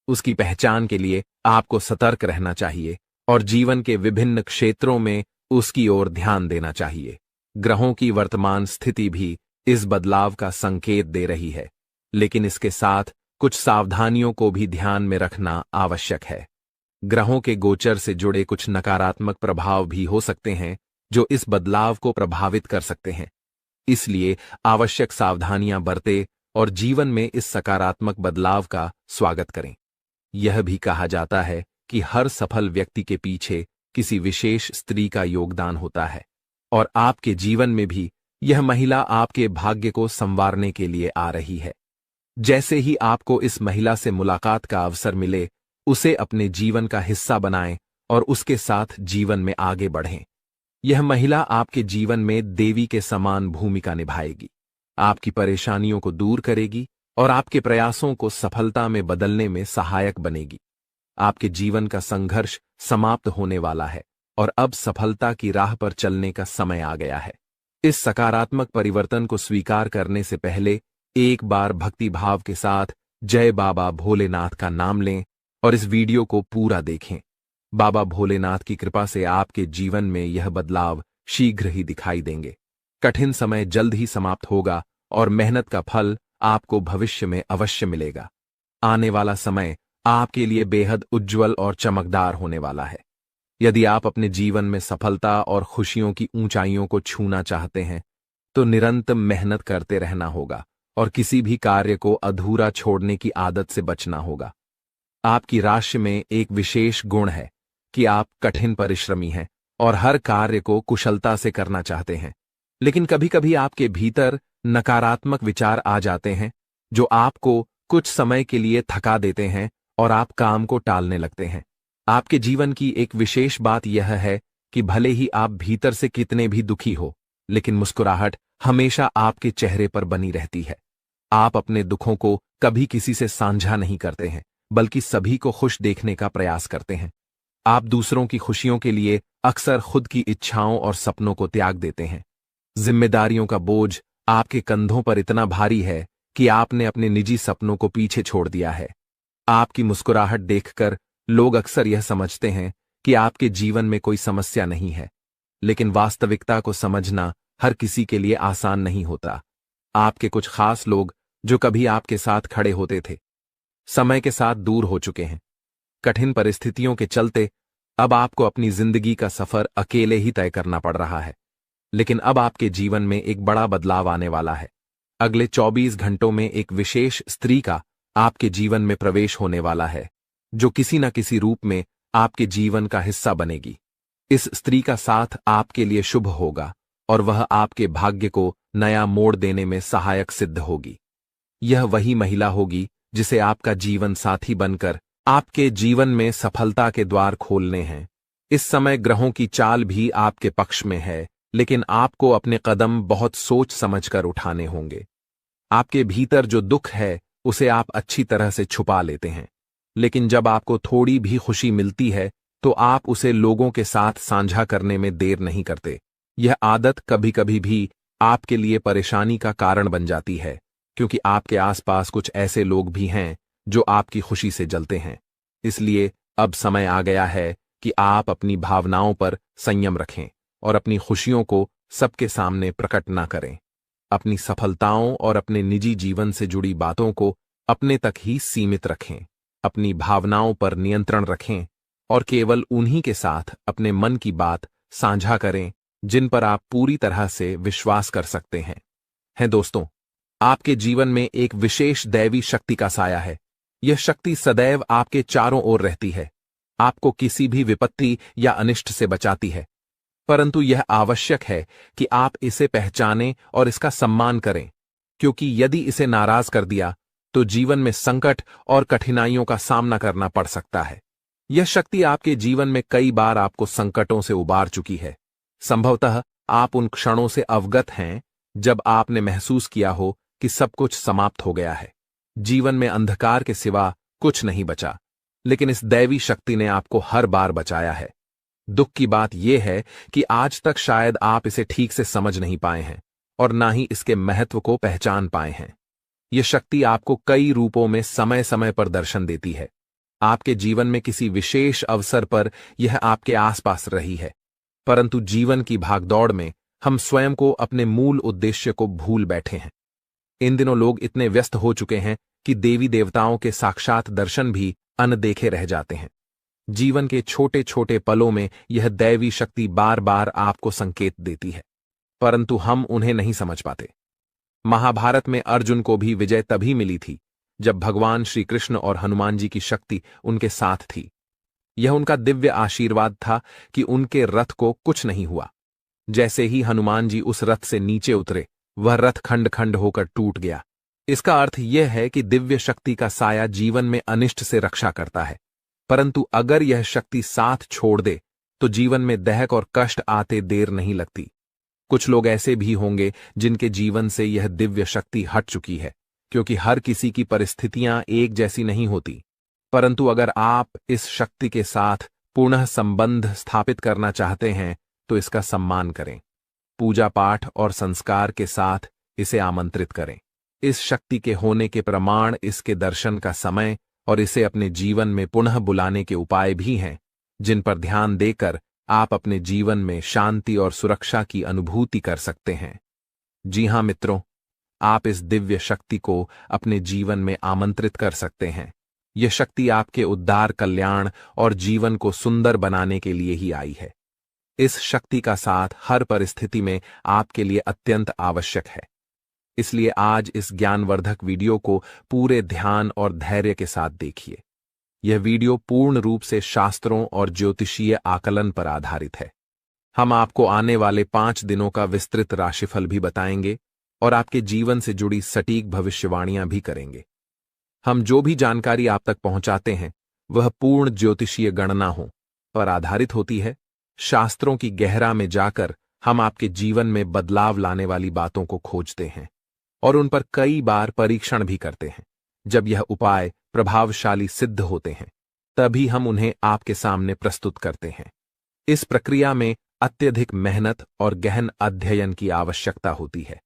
उसकी पहचान के लिए आपको सतर्क रहना चाहिए और जीवन के विभिन्न क्षेत्रों में उसकी ओर ध्यान देना चाहिए। ग्रहों की वर्तमान स्थिति भी इस बदलाव का संकेत दे रही है, लेकिन इसके साथ कुछ सावधानियों को भी ध्यान में रखना आवश्यक है। ग्रहों के गोचर से जुड़े कुछ नकारात्मक प्रभाव भी हो सकते हैं जो इस बदलाव को प्रभावित कर सकते हैं। इसलिए आवश्यक सावधानियां बरतें और जीवन में इस सकारात्मक बदलाव का स्वागत करें। यह भी कहा जाता है कि हर सफल व्यक्ति के पीछे किसी विशेष स्त्री का योगदान होता है और आपके जीवन में भी यह महिला आपके भाग्य को संवारने के लिए आ रही है। जैसे ही आपको इस महिला से मुलाकात का अवसर मिले, उसे अपने जीवन का हिस्सा बनाएं और उसके साथ जीवन में आगे बढ़ें। यह महिला आपके जीवन में देवी के समान भूमिका निभाएगी, आपकी परेशानियों को दूर करेगी और आपके प्रयासों को सफलता में बदलने में सहायक बनेगी। आपके जीवन का संघर्ष समाप्त होने वाला है और अब सफलता की राह पर चलने का समय आ गया है। इस सकारात्मक परिवर्तन को स्वीकार करने से पहले एक बार भक्ति भाव के साथ जय बाबा भोलेनाथ का नाम लें और इस वीडियो को पूरा देखें। बाबा भोलेनाथ की कृपा से आपके जीवन में यह बदलाव शीघ्र ही दिखाई देंगे। कठिन समय जल्द ही समाप्त होगा और मेहनत का फल आपको भविष्य में अवश्य मिलेगा। आने वाला समय आपके लिए बेहद उज्जवल और चमकदार होने वाला है। यदि आप अपने जीवन में सफलता और खुशियों की ऊंचाइयों को छूना चाहते हैं तो निरंतर मेहनत करते रहना होगा और किसी भी कार्य को अधूरा छोड़ने की आदत से बचना होगा। आपकी राशि में एक विशेष गुण है कि आप कठिन परिश्रमी हैं और हर कार्य को कुशलता से करना चाहते हैं, लेकिन कभी कभी आपके भीतर नकारात्मक विचार आ जाते हैं जो आपको कुछ समय के लिए थका देते हैं और आप काम को टालने लगते हैं। आपके जीवन की एक विशेष बात यह है कि भले ही आप भीतर से कितने भी दुखी हो, लेकिन मुस्कुराहट हमेशा आपके चेहरे पर बनी रहती है। आप अपने दुखों को कभी किसी से साझा नहीं करते हैं, बल्कि सभी को खुश देखने का प्रयास करते हैं। आप दूसरों की खुशियों के लिए अक्सर खुद की इच्छाओं और सपनों को त्याग देते हैं। जिम्मेदारियों का बोझ आपके कंधों पर इतना भारी है कि आपने अपने निजी सपनों को पीछे छोड़ दिया है। आपकी मुस्कुराहट देखकर लोग अक्सर यह समझते हैं कि आपके जीवन में कोई समस्या नहीं है, लेकिन वास्तविकता को समझना हर किसी के लिए आसान नहीं होता। आपके कुछ खास लोग जो कभी आपके साथ खड़े होते थे, समय के साथ दूर हो चुके हैं। कठिन परिस्थितियों के चलते अब आपको अपनी जिंदगी का सफर अकेले ही तय करना पड़ रहा है, लेकिन अब आपके जीवन में एक बड़ा बदलाव आने वाला है। अगले 24 घंटों में एक विशेष स्त्री का आपके जीवन में प्रवेश होने वाला है, जो किसी न किसी रूप में आपके जीवन का हिस्सा बनेगी। इस स्त्री का साथ आपके लिए शुभ होगा और वह आपके भाग्य को नया मोड़ देने में सहायक सिद्ध होगी। यह वही महिला होगी जिसे आपका जीवन साथी बनकर आपके जीवन में सफलता के द्वार खोलने हैं। इस समय ग्रहों की चाल भी आपके पक्ष में है, लेकिन आपको अपने कदम बहुत सोच समझकर उठाने होंगे। आपके भीतर जो दुख है उसे आप अच्छी तरह से छुपा लेते हैं, लेकिन जब आपको थोड़ी भी खुशी मिलती है तो आप उसे लोगों के साथ साझा करने में देर नहीं करते। यह आदत कभी कभी भी आपके लिए परेशानी का कारण बन जाती है, क्योंकि आपके आसपास कुछ ऐसे लोग भी हैं जो आपकी खुशी से जलते हैं। इसलिए अब समय आ गया है कि आप अपनी भावनाओं पर संयम रखें और अपनी खुशियों को सबके सामने प्रकट ना करें। अपनी सफलताओं और अपने निजी जीवन से जुड़ी बातों को अपने तक ही सीमित रखें। अपनी भावनाओं पर नियंत्रण रखें और केवल उन्हीं के साथ अपने मन की बात साझा करें जिन पर आप पूरी तरह से विश्वास कर सकते हैं दोस्तों, आपके जीवन में एक विशेष दैवी शक्ति का साया है। यह शक्ति सदैव आपके चारों ओर रहती है, आपको किसी भी विपत्ति या अनिष्ट से बचाती है, परंतु यह आवश्यक है कि आप इसे पहचानें और इसका सम्मान करें, क्योंकि यदि इसे नाराज कर दिया तो जीवन में संकट और कठिनाइयों का सामना करना पड़ सकता है। यह शक्ति आपके जीवन में कई बार आपको संकटों से उबार चुकी है। संभवतः आप उन क्षणों से अवगत हैं जब आपने महसूस किया हो कि सब कुछ समाप्त हो गया है, जीवन में अंधकार के सिवा कुछ नहीं बचा, लेकिन इस दैवी शक्ति ने आपको हर बार बचाया है। दुख की बात यह है कि आज तक शायद आप इसे ठीक से समझ नहीं पाए हैं और ना ही इसके महत्व को पहचान पाए हैं। यह शक्ति आपको कई रूपों में समय समय पर दर्शन देती है। आपके जीवन में किसी विशेष अवसर पर यह आपके आसपास रही है, परंतु जीवन की भागदौड़ में हम स्वयं को अपने मूल उद्देश्य को भूल बैठे हैं। इन दिनों लोग इतने व्यस्त हो चुके हैं कि देवी देवताओं के साक्षात दर्शन भी अनदेखे रह जाते हैं। जीवन के छोटे छोटे पलों में यह दैवी शक्ति बार बार आपको संकेत देती है, परंतु हम उन्हें नहीं समझ पाते। महाभारत में अर्जुन को भी विजय तभी मिली थी जब भगवान श्री कृष्ण और हनुमान जी की शक्ति उनके साथ थी। यह उनका दिव्य आशीर्वाद था कि उनके रथ को कुछ नहीं हुआ। जैसे ही हनुमान जी उस रथ से नीचे उतरे, वह रथ खंड खंड होकर टूट गया। इसका अर्थ यह है कि दिव्य शक्ति का साया जीवन में अनिष्ट से रक्षा करता है, परंतु अगर यह शक्ति साथ छोड़ दे तो जीवन में दहक और कष्ट आते देर नहीं लगती। कुछ लोग ऐसे भी होंगे जिनके जीवन से यह दिव्य शक्ति हट चुकी है, क्योंकि हर किसी की परिस्थितियां एक जैसी नहीं होती। परंतु अगर आप इस शक्ति के साथ पुनः संबंध स्थापित करना चाहते हैं तो इसका सम्मान करें। पूजा पाठ और संस्कार के साथ इसे आमंत्रित करें। इस शक्ति के होने के प्रमाण इसके दर्शन का समय और इसे अपने जीवन में पुनः बुलाने के उपाय भी हैं, जिन पर ध्यान देकर आप अपने जीवन में शांति और सुरक्षा की अनुभूति कर सकते हैं। जी हां मित्रों, आप इस दिव्य शक्ति को अपने जीवन में आमंत्रित कर सकते हैं। यह शक्ति आपके उद्धार, कल्याण और जीवन को सुंदर बनाने के लिए ही आई है। इस शक्ति का साथ हर परिस्थिति में आपके लिए अत्यंत आवश्यक है। इसलिए आज इस ज्ञानवर्धक वीडियो को पूरे ध्यान और धैर्य के साथ देखिए। यह वीडियो पूर्ण रूप से शास्त्रों और ज्योतिषीय आकलन पर आधारित है। हम आपको आने वाले 5 दिनों का विस्तृत राशिफल भी बताएंगे और आपके जीवन से जुड़ी सटीक भविष्यवाणियां भी करेंगे। हम जो भी जानकारी आप तक पहुंचाते हैं वह पूर्ण ज्योतिषीय गणनाओं पर आधारित होती है। शास्त्रों की गहरा में जाकर हम आपके जीवन में बदलाव लाने वाली बातों को खोजते हैं और उन पर कई बार परीक्षण भी करते हैं। जब यह उपाय प्रभावशाली सिद्ध होते हैं तभी हम उन्हें आपके सामने प्रस्तुत करते हैं। इस प्रक्रिया में अत्यधिक मेहनत और गहन अध्ययन की आवश्यकता होती है।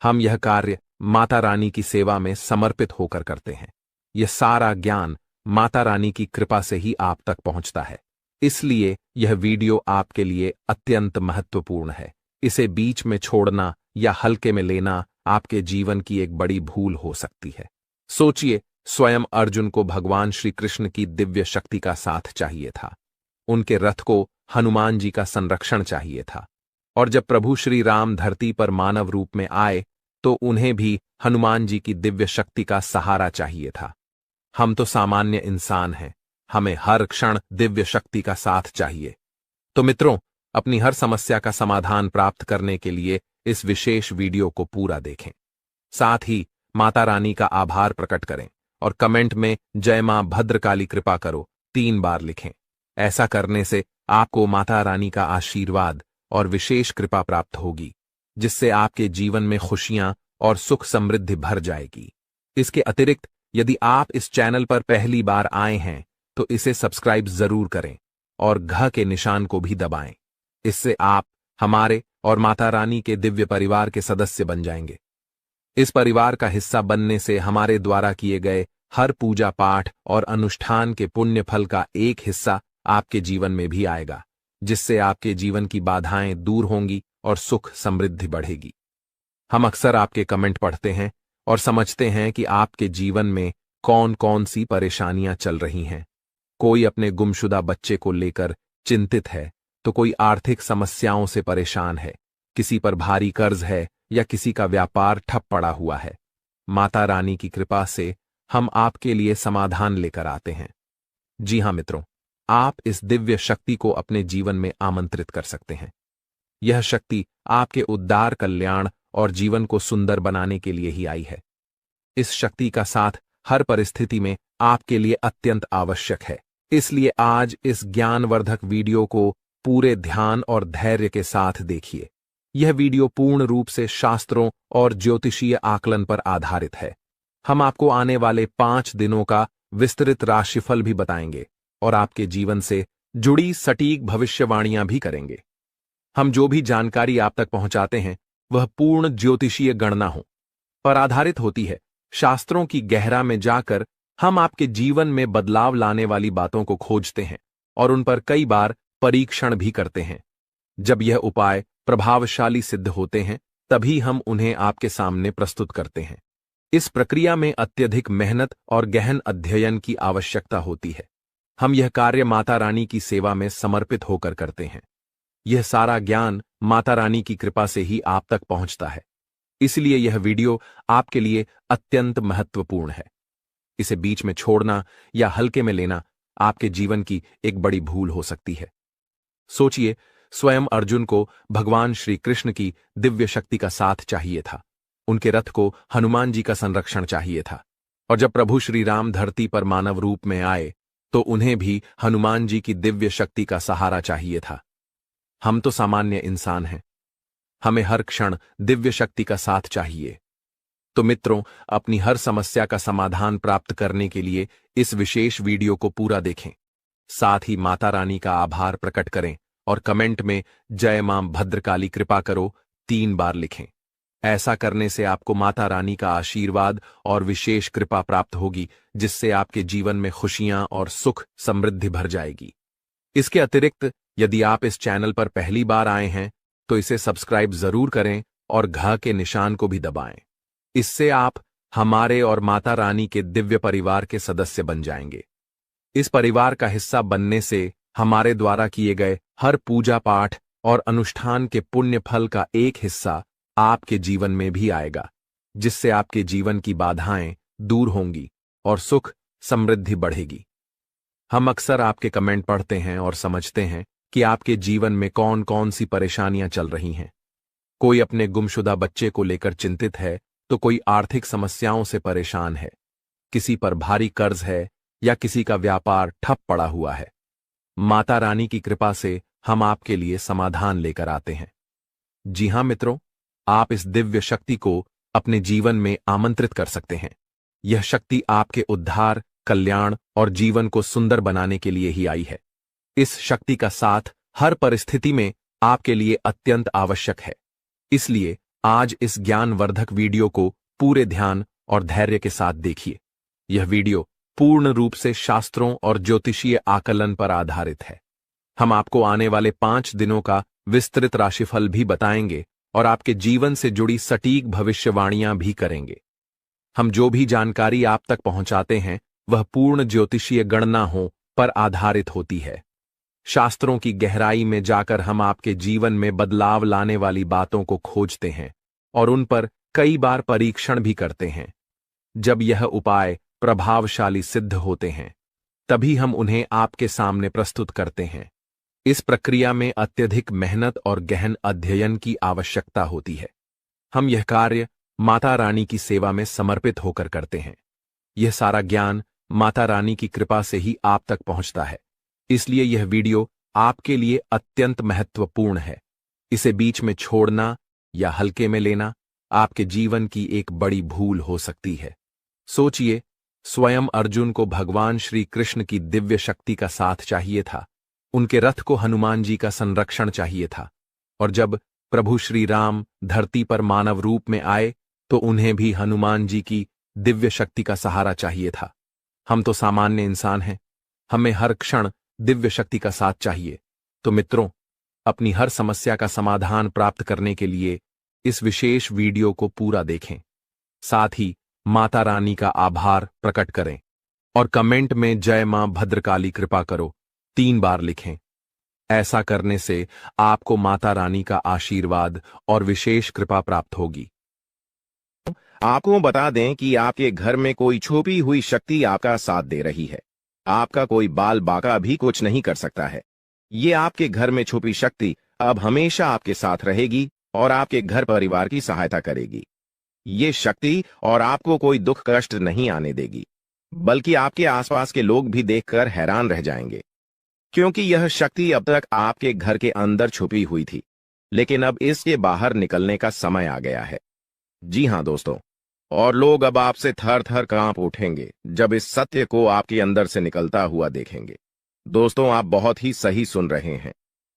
हम यह कार्य माता रानी की सेवा में समर्पित होकर करते हैं। यह सारा ज्ञान माता रानी की कृपा से ही आप तक पहुंचता है। इसलिए यह वीडियो आपके लिए अत्यंत महत्वपूर्ण है। इसे बीच में छोड़ना या हल्के में लेना आपके जीवन की एक बड़ी भूल हो सकती है। सोचिए, स्वयं अर्जुन को भगवान श्री कृष्ण की दिव्य शक्ति का साथ चाहिए था। उनके रथ को हनुमान जी का संरक्षण चाहिए था। और जब प्रभु श्री राम धरती पर मानव रूप में आए तो उन्हें भी हनुमान जी की दिव्य शक्ति का सहारा चाहिए था। हम तो सामान्य इंसान हैं, हमें हर क्षण दिव्य शक्ति का साथ चाहिए। तो मित्रों, अपनी हर समस्या का समाधान प्राप्त करने के लिए इस विशेष वीडियो को पूरा देखें। साथ ही माता रानी का आभार प्रकट करें और कमेंट में जय मां भद्रकाली कृपा करो 3 बार लिखें। ऐसा करने से आपको माता रानी का आशीर्वाद और विशेष कृपा प्राप्त होगी, जिससे आपके जीवन में खुशियां और सुख समृद्धि भर जाएगी। इसके अतिरिक्त यदि आप इस चैनल पर पहली बार आए हैं तो इसे सब्सक्राइब जरूर करें और घ के निशान को भी दबाएं। इससे आप हमारे और माता रानी के दिव्य परिवार के सदस्य बन जाएंगे। इस परिवार का हिस्सा बनने से हमारे द्वारा किए गए हर पूजा पाठ और अनुष्ठान के पुण्य फल का एक हिस्सा आपके जीवन में भी आएगा, जिससे आपके जीवन की बाधाएं दूर होंगी और सुख समृद्धि बढ़ेगी। हम अक्सर आपके कमेंट पढ़ते हैं और समझते हैं कि आपके जीवन में कौन कौन सी परेशानियां चल रही हैं। कोई अपने गुमशुदा बच्चे को लेकर चिंतित है, तो कोई आर्थिक समस्याओं से परेशान है, किसी पर भारी कर्ज है या किसी का व्यापार ठप पड़ा हुआ है। माता रानी की कृपा से हम आपके लिए समाधान लेकर आते हैं। जी हां मित्रों, आप इस दिव्य शक्ति को अपने जीवन में आमंत्रित कर सकते हैं। यह शक्ति आपके उद्धार, कल्याण और जीवन को सुंदर बनाने के लिए ही आई है। इस शक्ति का साथ हर परिस्थिति में आपके लिए अत्यंत आवश्यक है। इसलिए आज इस ज्ञानवर्धक वीडियो को पूरे ध्यान और धैर्य के साथ देखिए। यह वीडियो पूर्ण रूप से शास्त्रों और ज्योतिषीय आकलन पर आधारित है। हम आपको आने वाले 5 दिनों का विस्तृत राशिफल भी बताएंगे और आपके जीवन से जुड़ी सटीक भविष्यवाणियां भी करेंगे। हम जो भी जानकारी आप तक पहुंचाते हैं वह पूर्ण ज्योतिषीय गणनाओं पर आधारित होती है। शास्त्रों की गहरा में जाकर हम आपके जीवन में बदलाव लाने वाली बातों को खोजते हैं और उन पर कई बार परीक्षण भी करते हैं। जब यह उपाय प्रभावशाली सिद्ध होते हैं तभी हम उन्हें आपके सामने प्रस्तुत करते हैं। इस प्रक्रिया में अत्यधिक मेहनत और गहन अध्ययन की आवश्यकता होती है। हम यह कार्य माता रानी की सेवा में समर्पित होकर करते हैं। यह सारा ज्ञान माता रानी की कृपा से ही आप तक पहुंचता है। इसलिए यह वीडियो आपके लिए अत्यंत महत्वपूर्ण है। इसे बीच में छोड़ना या हल्के में लेना आपके जीवन की एक बड़ी भूल हो सकती है। सोचिए, स्वयं अर्जुन को भगवान श्री कृष्ण की दिव्य शक्ति का साथ चाहिए था। उनके रथ को हनुमान जी का संरक्षण चाहिए था। और जब प्रभु श्री राम धरती पर मानव रूप में आए तो उन्हें भी हनुमान जी की दिव्य शक्ति का सहारा चाहिए था। हम तो सामान्य इंसान हैं, हमें हर क्षण दिव्य शक्ति का साथ चाहिए। तो मित्रों, अपनी हर समस्या का समाधान प्राप्त करने के लिए इस विशेष वीडियो को पूरा देखें। साथ ही माता रानी का आभार प्रकट करें और कमेंट में जय मां भद्रकाली कृपा करो 3 बार लिखें। ऐसा करने से आपको माता रानी का आशीर्वाद और विशेष कृपा प्राप्त होगी, जिससे आपके जीवन में खुशियां और सुख समृद्धि भर जाएगी। इसके अतिरिक्त यदि आप इस चैनल पर पहली बार आए हैं तो इसे सब्सक्राइब जरूर करें और घ के निशान को भी दबाएं। इससे आप हमारे और माता रानी के दिव्य परिवार के सदस्य बन जाएंगे। इस परिवार का हिस्सा बनने से हमारे द्वारा किए गए हर पूजा पाठ और अनुष्ठान के पुण्य फल का एक हिस्सा आपके जीवन में भी आएगा, जिससे आपके जीवन की बाधाएं दूर होंगी और सुख समृद्धि बढ़ेगी। हम अक्सर आपके कमेंट पढ़ते हैं और समझते हैं कि आपके जीवन में कौन कौन सी परेशानियां चल रही हैं। कोई अपने गुमशुदा बच्चे को लेकर चिंतित है, तो कोई आर्थिक समस्याओं से परेशान है, किसी पर भारी कर्ज है या किसी का व्यापार ठप पड़ा हुआ है। माता रानी की कृपा से हम आपके लिए समाधान लेकर आते हैं। जी हां मित्रों, आप इस दिव्य शक्ति को अपने जीवन में आमंत्रित कर सकते हैं। यह शक्ति आपके उद्धार, कल्याण और जीवन को सुंदर बनाने के लिए ही आई है। इस शक्ति का साथ हर परिस्थिति में आपके लिए अत्यंत आवश्यक है। इसलिए आज इस ज्ञानवर्धक वीडियो को पूरे ध्यान और धैर्य के साथ देखिए। यह वीडियो पूर्ण रूप से शास्त्रों और ज्योतिषीय आकलन पर आधारित है। हम आपको आने वाले 5 दिनों का विस्तृत राशिफल भी बताएंगे और आपके जीवन से जुड़ी सटीक भविष्यवाणियां भी करेंगे। हम जो भी जानकारी आप तक पहुंचाते हैं वह पूर्ण ज्योतिषीय गणनाओं पर आधारित होती है। शास्त्रों की गहराई में जाकर हम आपके जीवन में बदलाव लाने वाली बातों को खोजते हैं और उन पर कई बार परीक्षण भी करते हैं। जब यह उपाय प्रभावशाली सिद्ध होते हैं, तभी हम उन्हें आपके सामने प्रस्तुत करते हैं। इस प्रक्रिया में अत्यधिक मेहनत और गहन अध्ययन की आवश्यकता होती है। हम यह कार्य माता रानी की सेवा में समर्पित होकर करते हैं। यह सारा ज्ञान माता रानी की कृपा से ही आप तक पहुंचता है। इसलिए यह वीडियो आपके लिए अत्यंत महत्वपूर्ण है। इसे बीच में छोड़ना या हल्के में लेना आपके जीवन की एक बड़ी भूल हो सकती है। सोचिए, स्वयं अर्जुन को भगवान श्री कृष्ण की दिव्य शक्ति का साथ चाहिए था। उनके रथ को हनुमान जी का संरक्षण चाहिए था, और जब प्रभु श्री राम धरती पर मानव रूप में आए तो उन्हें भी हनुमान जी की दिव्य शक्ति का सहारा चाहिए था। हम तो सामान्य इंसान हैं, हमें हर क्षण दिव्य शक्ति का साथ चाहिए। तो मित्रों, अपनी हर समस्या का समाधान प्राप्त करने के लिए इस विशेष वीडियो को पूरा देखें। साथ ही माता रानी का आभार प्रकट करें और कमेंट में जय मां भद्रकाली कृपा करो 3 बार लिखें। ऐसा करने से आपको माता रानी का आशीर्वाद और विशेष कृपा प्राप्त होगी। आपको बता दें कि आपके घर में कोई छुपी हुई शक्ति आपका साथ दे रही है। आपका कोई बाल बाका भी कुछ नहीं कर सकता है। ये आपके घर में छुपी शक्ति अब हमेशा आपके साथ रहेगी और आपके घर परिवार की सहायता करेगी। ये शक्ति और आपको कोई दुख कष्ट नहीं आने देगी, बल्कि आपके आसपास के लोग भी देखकर हैरान रह जाएंगे, क्योंकि यह शक्ति अब तक आपके घर के अंदर छुपी हुई थी, लेकिन अब इसके बाहर निकलने का समय आ गया है। जी हां दोस्तों, और लोग अब आपसे थर थर कांप उठेंगे जब इस सत्य को आपके अंदर से निकलता हुआ देखेंगे। दोस्तों, आप बहुत ही सही सुन रहे हैं।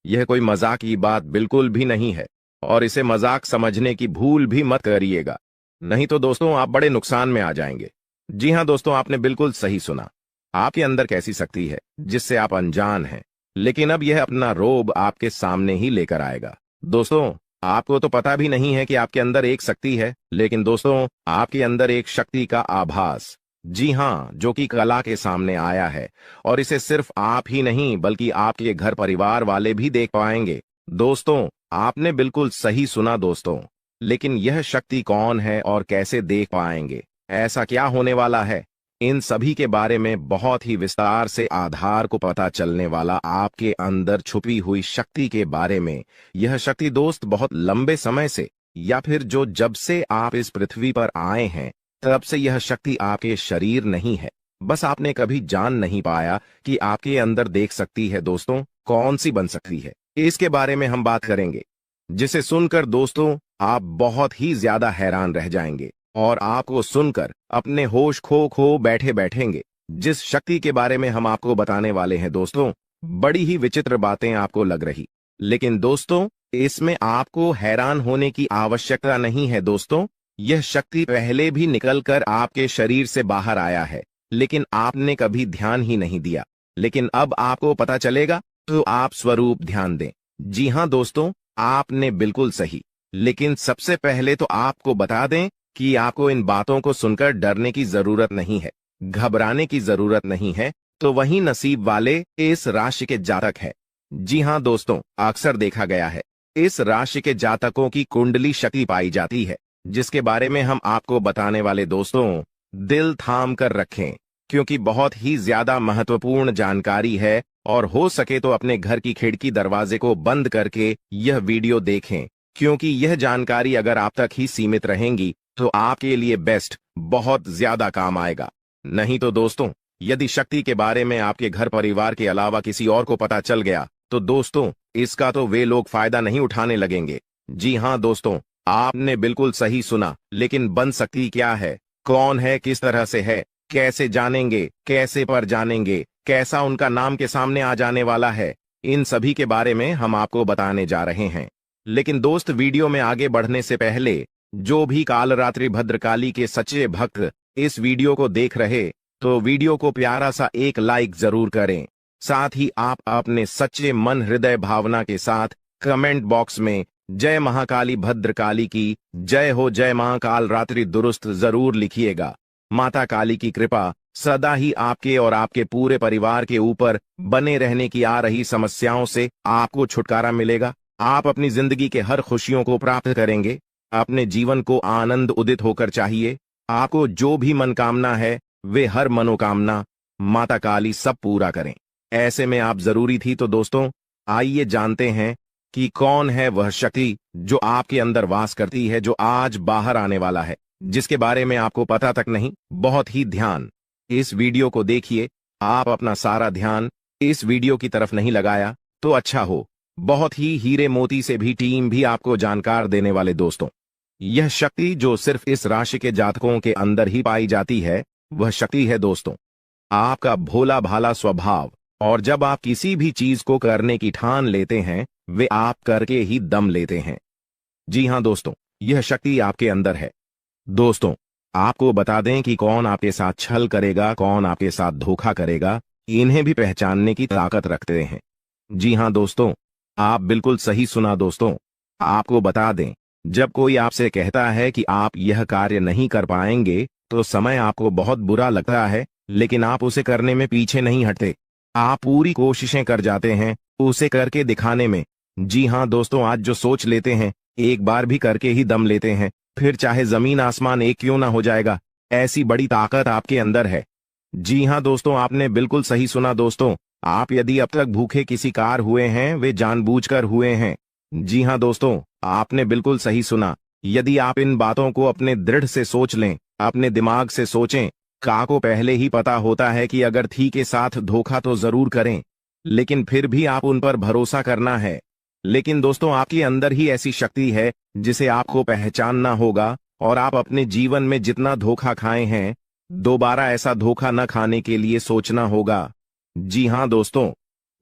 यह कोई मजाक की बात बिल्कुल भी नहीं है, और इसे मजाक समझने की भूल भी मत करिएगा, नहीं तो दोस्तों आप बड़े नुकसान में आ जाएंगे। जी हां दोस्तों, आपने बिल्कुल सही सुना। आपके अंदर कैसी शक्ति है जिससे आप अनजान हैं, लेकिन अब यह अपना रोब आपके सामने ही लेकर आएगा। दोस्तों, आपको तो पता भी नहीं है कि आपके अंदर एक शक्ति है, लेकिन दोस्तों आपके अंदर एक शक्ति का आभास, जी हां, जो कि कला के सामने आया है, और इसे सिर्फ आप ही नहीं बल्कि आपके घर परिवार वाले भी देख पाएंगे। दोस्तों, आपने बिल्कुल सही सुना दोस्तों, लेकिन यह शक्ति कौन है और कैसे देख पाएंगे, ऐसा क्या होने वाला है, इन सभी के बारे में बहुत ही विस्तार से आधार को पता चलने वाला आपके अंदर छुपी हुई शक्ति के बारे में। यह शक्ति दोस्त बहुत लंबे समय से, या फिर जब से आप इस पृथ्वी पर आए हैं तब से यह शक्ति आपके शरीर नहीं है, बस आपने कभी जान नहीं पाया कि आपके अंदर देख सकती है। दोस्तों, कौन सी बन सकती है, इसके बारे में हम बात करेंगे, जिसे सुनकर दोस्तों आप बहुत ही ज्यादा हैरान रह जाएंगे और आपको सुनकर अपने होश खो बैठे बैठेंगे। जिस शक्ति के बारे में हम आपको बताने वाले हैं दोस्तों, बड़ी ही विचित्र बातें आपको लग रही, लेकिन दोस्तों इसमें आपको हैरान होने की आवश्यकता नहीं है दोस्तों। यह शक्ति पहले भी निकलकर आपके शरीर से बाहर आया है, लेकिन आपने कभी ध्यान ही नहीं दिया। लेकिन अब आपको पता चलेगा, तो आप स्वरूप ध्यान दें। जी हाँ दोस्तों, आपने बिल्कुल सही। लेकिन सबसे पहले तो आपको बता दें कि आपको इन बातों को सुनकर डरने की जरूरत नहीं है, घबराने की जरूरत नहीं है। तो वही नसीब वाले इस राशि के जातक है। जी हाँ दोस्तों, अक्सर देखा गया है इस राशि के जातकों की कुंडली शक्ति पाई जाती है, जिसके बारे में हम आपको बताने वाले दोस्तों, दिल थाम कर रखें, क्योंकि बहुत ही ज्यादा महत्वपूर्ण जानकारी है। और हो सके तो अपने घर की खिड़की दरवाजे को बंद करके यह वीडियो देखें, क्योंकि यह जानकारी अगर आप तक ही सीमित रहेंगी तो आपके लिए बेस्ट, बहुत ज्यादा काम आएगा। नहीं तो दोस्तों, यदि शक्ति के बारे में आपके घर परिवार के अलावा किसी और को पता चल गया तो दोस्तों, इसका तो वे लोग फायदा नहीं उठाने लगेंगे। जी हाँ दोस्तों, आपने बिल्कुल सही सुना। लेकिन बन सकती क्या है, कौन है, किस तरह से है, कैसे जानेंगे, कैसे पर जानेंगे, कैसा उनका नाम के सामने आ जाने वाला है, इन सभी के बारे में हम आपको बताने जा रहे हैं। लेकिन दोस्त, वीडियो में आगे बढ़ने से पहले जो भी कालरात्रि भद्रकाली के सच्चे भक्त इस वीडियो को देख रहे, तो वीडियो को प्यारा सा एक लाइक जरूर करें। साथ ही आप अपने सच्चे मन हृदय भावना के साथ कमेंट बॉक्स में जय महाकाली भद्रकाली की जय हो, जय महाकाल रात्रि दुरुस्त जरूर लिखिएगा। माता काली की कृपा सदा ही आपके और आपके पूरे परिवार के ऊपर बने रहने की। आ रही समस्याओं से आपको छुटकारा मिलेगा, आप अपनी जिंदगी के हर खुशियों को प्राप्त करेंगे। अपने जीवन को आनंद उदित होकर चाहिए। आपको जो भी मनोकामना है, वे हर मनोकामना माता काली सब पूरा करें। ऐसे में आप जरूरी थी। तो दोस्तों, आइए जानते हैं कि कौन है वह शक्ति जो आपके अंदर वास करती है, जो आज बाहर आने वाला है, जिसके बारे में आपको पता तक नहीं। बहुत ही ध्यान इस वीडियो को देखिए। आप अपना सारा ध्यान इस वीडियो की तरफ नहीं लगाया तो अच्छा हो। बहुत ही हीरे मोती से भी टीम भी आपको जानकार देने वाले दोस्तों, यह शक्ति जो सिर्फ इस राशि के जातकों के अंदर ही पाई जाती है, वह शक्ति है दोस्तों आपका भोला भाला स्वभाव। और जब आप किसी भी चीज को करने की ठान लेते हैं, वे आप करके ही दम लेते हैं। जी हाँ दोस्तों, यह शक्ति आपके अंदर है। दोस्तों, आपको बता दें कि कौन आपके साथ छल करेगा, कौन आपके साथ धोखा करेगा, इन्हें भी पहचानने की ताकत रखते हैं। जी हाँ दोस्तों, आप बिल्कुल सही सुना दोस्तों। आपको बता दें, जब कोई आपसे कहता है कि आप यह कार्य नहीं कर पाएंगे, तो समय आपको बहुत बुरा लगता है, लेकिन आप उसे करने में पीछे नहीं हटते। आप पूरी कोशिशें कर जाते हैं उसे करके दिखाने में। जी हाँ दोस्तों, आज जो सोच लेते हैं, एक बार भी करके ही दम लेते हैं, फिर चाहे जमीन आसमान एक क्यों ना हो जाएगा। ऐसी बड़ी ताकत आपके अंदर है। जी हाँ दोस्तों, आपने बिल्कुल सही सुना दोस्तों। आप यदि अब तक भूखे किसी कार हुए हैं, वे जानबूझकर हुए हैं। जी हाँ दोस्तों, आपने बिल्कुल सही सुना। यदि आप इन बातों को अपने दृढ़ से सोच लें, अपने दिमाग से सोचें, का को पहले ही पता होता है कि अगर थी के साथ धोखा तो जरूर करें, लेकिन फिर भी आप उन पर भरोसा करना है। लेकिन दोस्तों, आपके अंदर ही ऐसी शक्ति है जिसे आपको पहचानना होगा। और आप अपने जीवन में जितना धोखा खाए हैं, दोबारा ऐसा धोखा न खाने के लिए सोचना होगा। जी हाँ दोस्तों,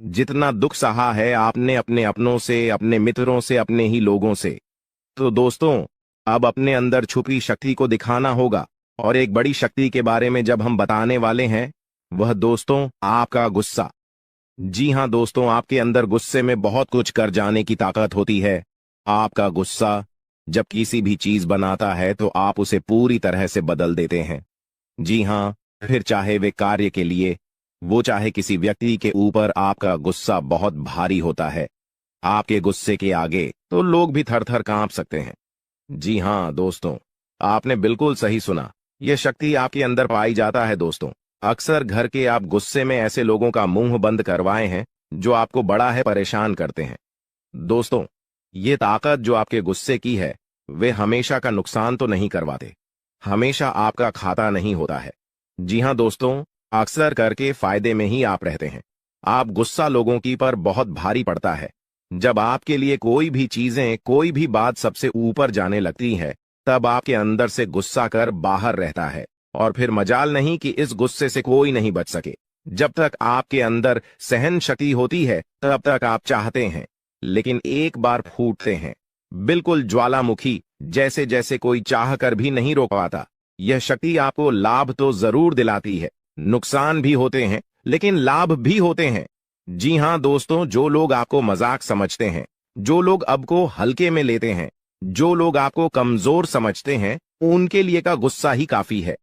जितना दुख सहा है आपने अपने अपनों से, अपने मित्रों से, अपने ही लोगों से, तो दोस्तों अब अपने अंदर छुपी शक्ति को दिखाना होगा। और एक बड़ी शक्ति के बारे में जब हम बताने वाले हैं, वह दोस्तों आपका गुस्सा। जी हाँ दोस्तों, आपके अंदर गुस्से में बहुत कुछ कर जाने की ताकत होती है। आपका गुस्सा जब किसी भी चीज बनाता है तो आप उसे पूरी तरह से बदल देते हैं। जी हाँ, फिर चाहे वे कार्य के लिए, वो चाहे किसी व्यक्ति के ऊपर, आपका गुस्सा बहुत भारी होता है। आपके गुस्से के आगे तो लोग भी थर थर कांप सकते हैं। जी हाँ दोस्तों, आपने बिल्कुल सही सुना। यह शक्ति आपके अंदर पाई जाता है दोस्तों। अक्सर घर के आप गुस्से में ऐसे लोगों का मुंह बंद करवाए हैं जो आपको बड़ा है परेशान करते हैं। दोस्तों, ये ताकत जो आपके गुस्से की है, वे हमेशा का नुकसान तो नहीं करवाते, हमेशा आपका खाता नहीं होता है। जी हाँ दोस्तों, अक्सर करके फायदे में ही आप रहते हैं। आप गुस्सा लोगों की पर बहुत भारी पड़ता है। जब आपके लिए कोई भी चीजें, कोई भी बात सबसे ऊपर जाने लगती है, तब आपके अंदर से गुस्सा कर बाहर रहता है। और फिर मजाल नहीं कि इस गुस्से से कोई नहीं बच सके। जब तक आपके अंदर सहन शक्ति होती है, तब तक आप चाहते हैं लेकिन एक बार फूटते हैं, बिल्कुल ज्वालामुखी, जैसे जैसे कोई चाह कर भी नहीं रोक पाता। यह शक्ति आपको लाभ तो जरूर दिलाती है, नुकसान भी होते हैं, लेकिन लाभ भी होते हैं। जी हां दोस्तों, जो लोग आपको मजाक समझते हैं, जो लोग आपको हल्के में लेते हैं, जो लोग आपको कमजोर समझते हैं, उनके लिए का गुस्सा ही काफी है।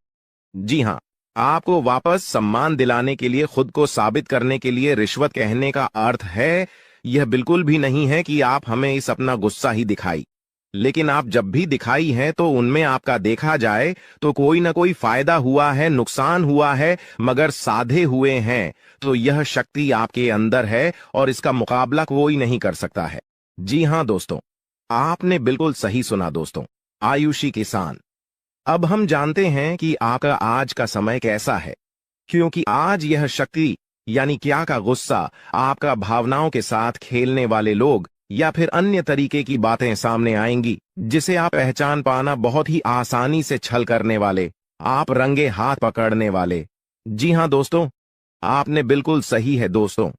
जी हां, आपको वापस सम्मान दिलाने के लिए, खुद को साबित करने के लिए रिश्वत कहने का अर्थ है, यह बिल्कुल भी नहीं है कि आप हमें इस अपना गुस्सा ही दिखाई। लेकिन आप जब भी दिखाई है तो उनमें आपका देखा जाए तो कोई ना कोई फायदा हुआ है, नुकसान हुआ है, मगर साधे हुए हैं तो यह शक्ति आपके अंदर है और इसका मुकाबला कोई नहीं कर सकता है। जी हां दोस्तों, आपने बिल्कुल सही सुना दोस्तों। आयुषी किसान, अब हम जानते हैं कि आपका आज का समय कैसा है, क्योंकि आज यह शक्ति यानी क्या का गुस्सा आपका भावनाओं के साथ खेलने वाले लोग या फिर अन्य तरीके की बातें सामने आएंगी जिसे आप पहचान पाना बहुत ही आसानी से छल करने वाले, आप रंगे हाथ पकड़ने वाले। जी हां दोस्तों, आपने बिल्कुल सही है दोस्तों।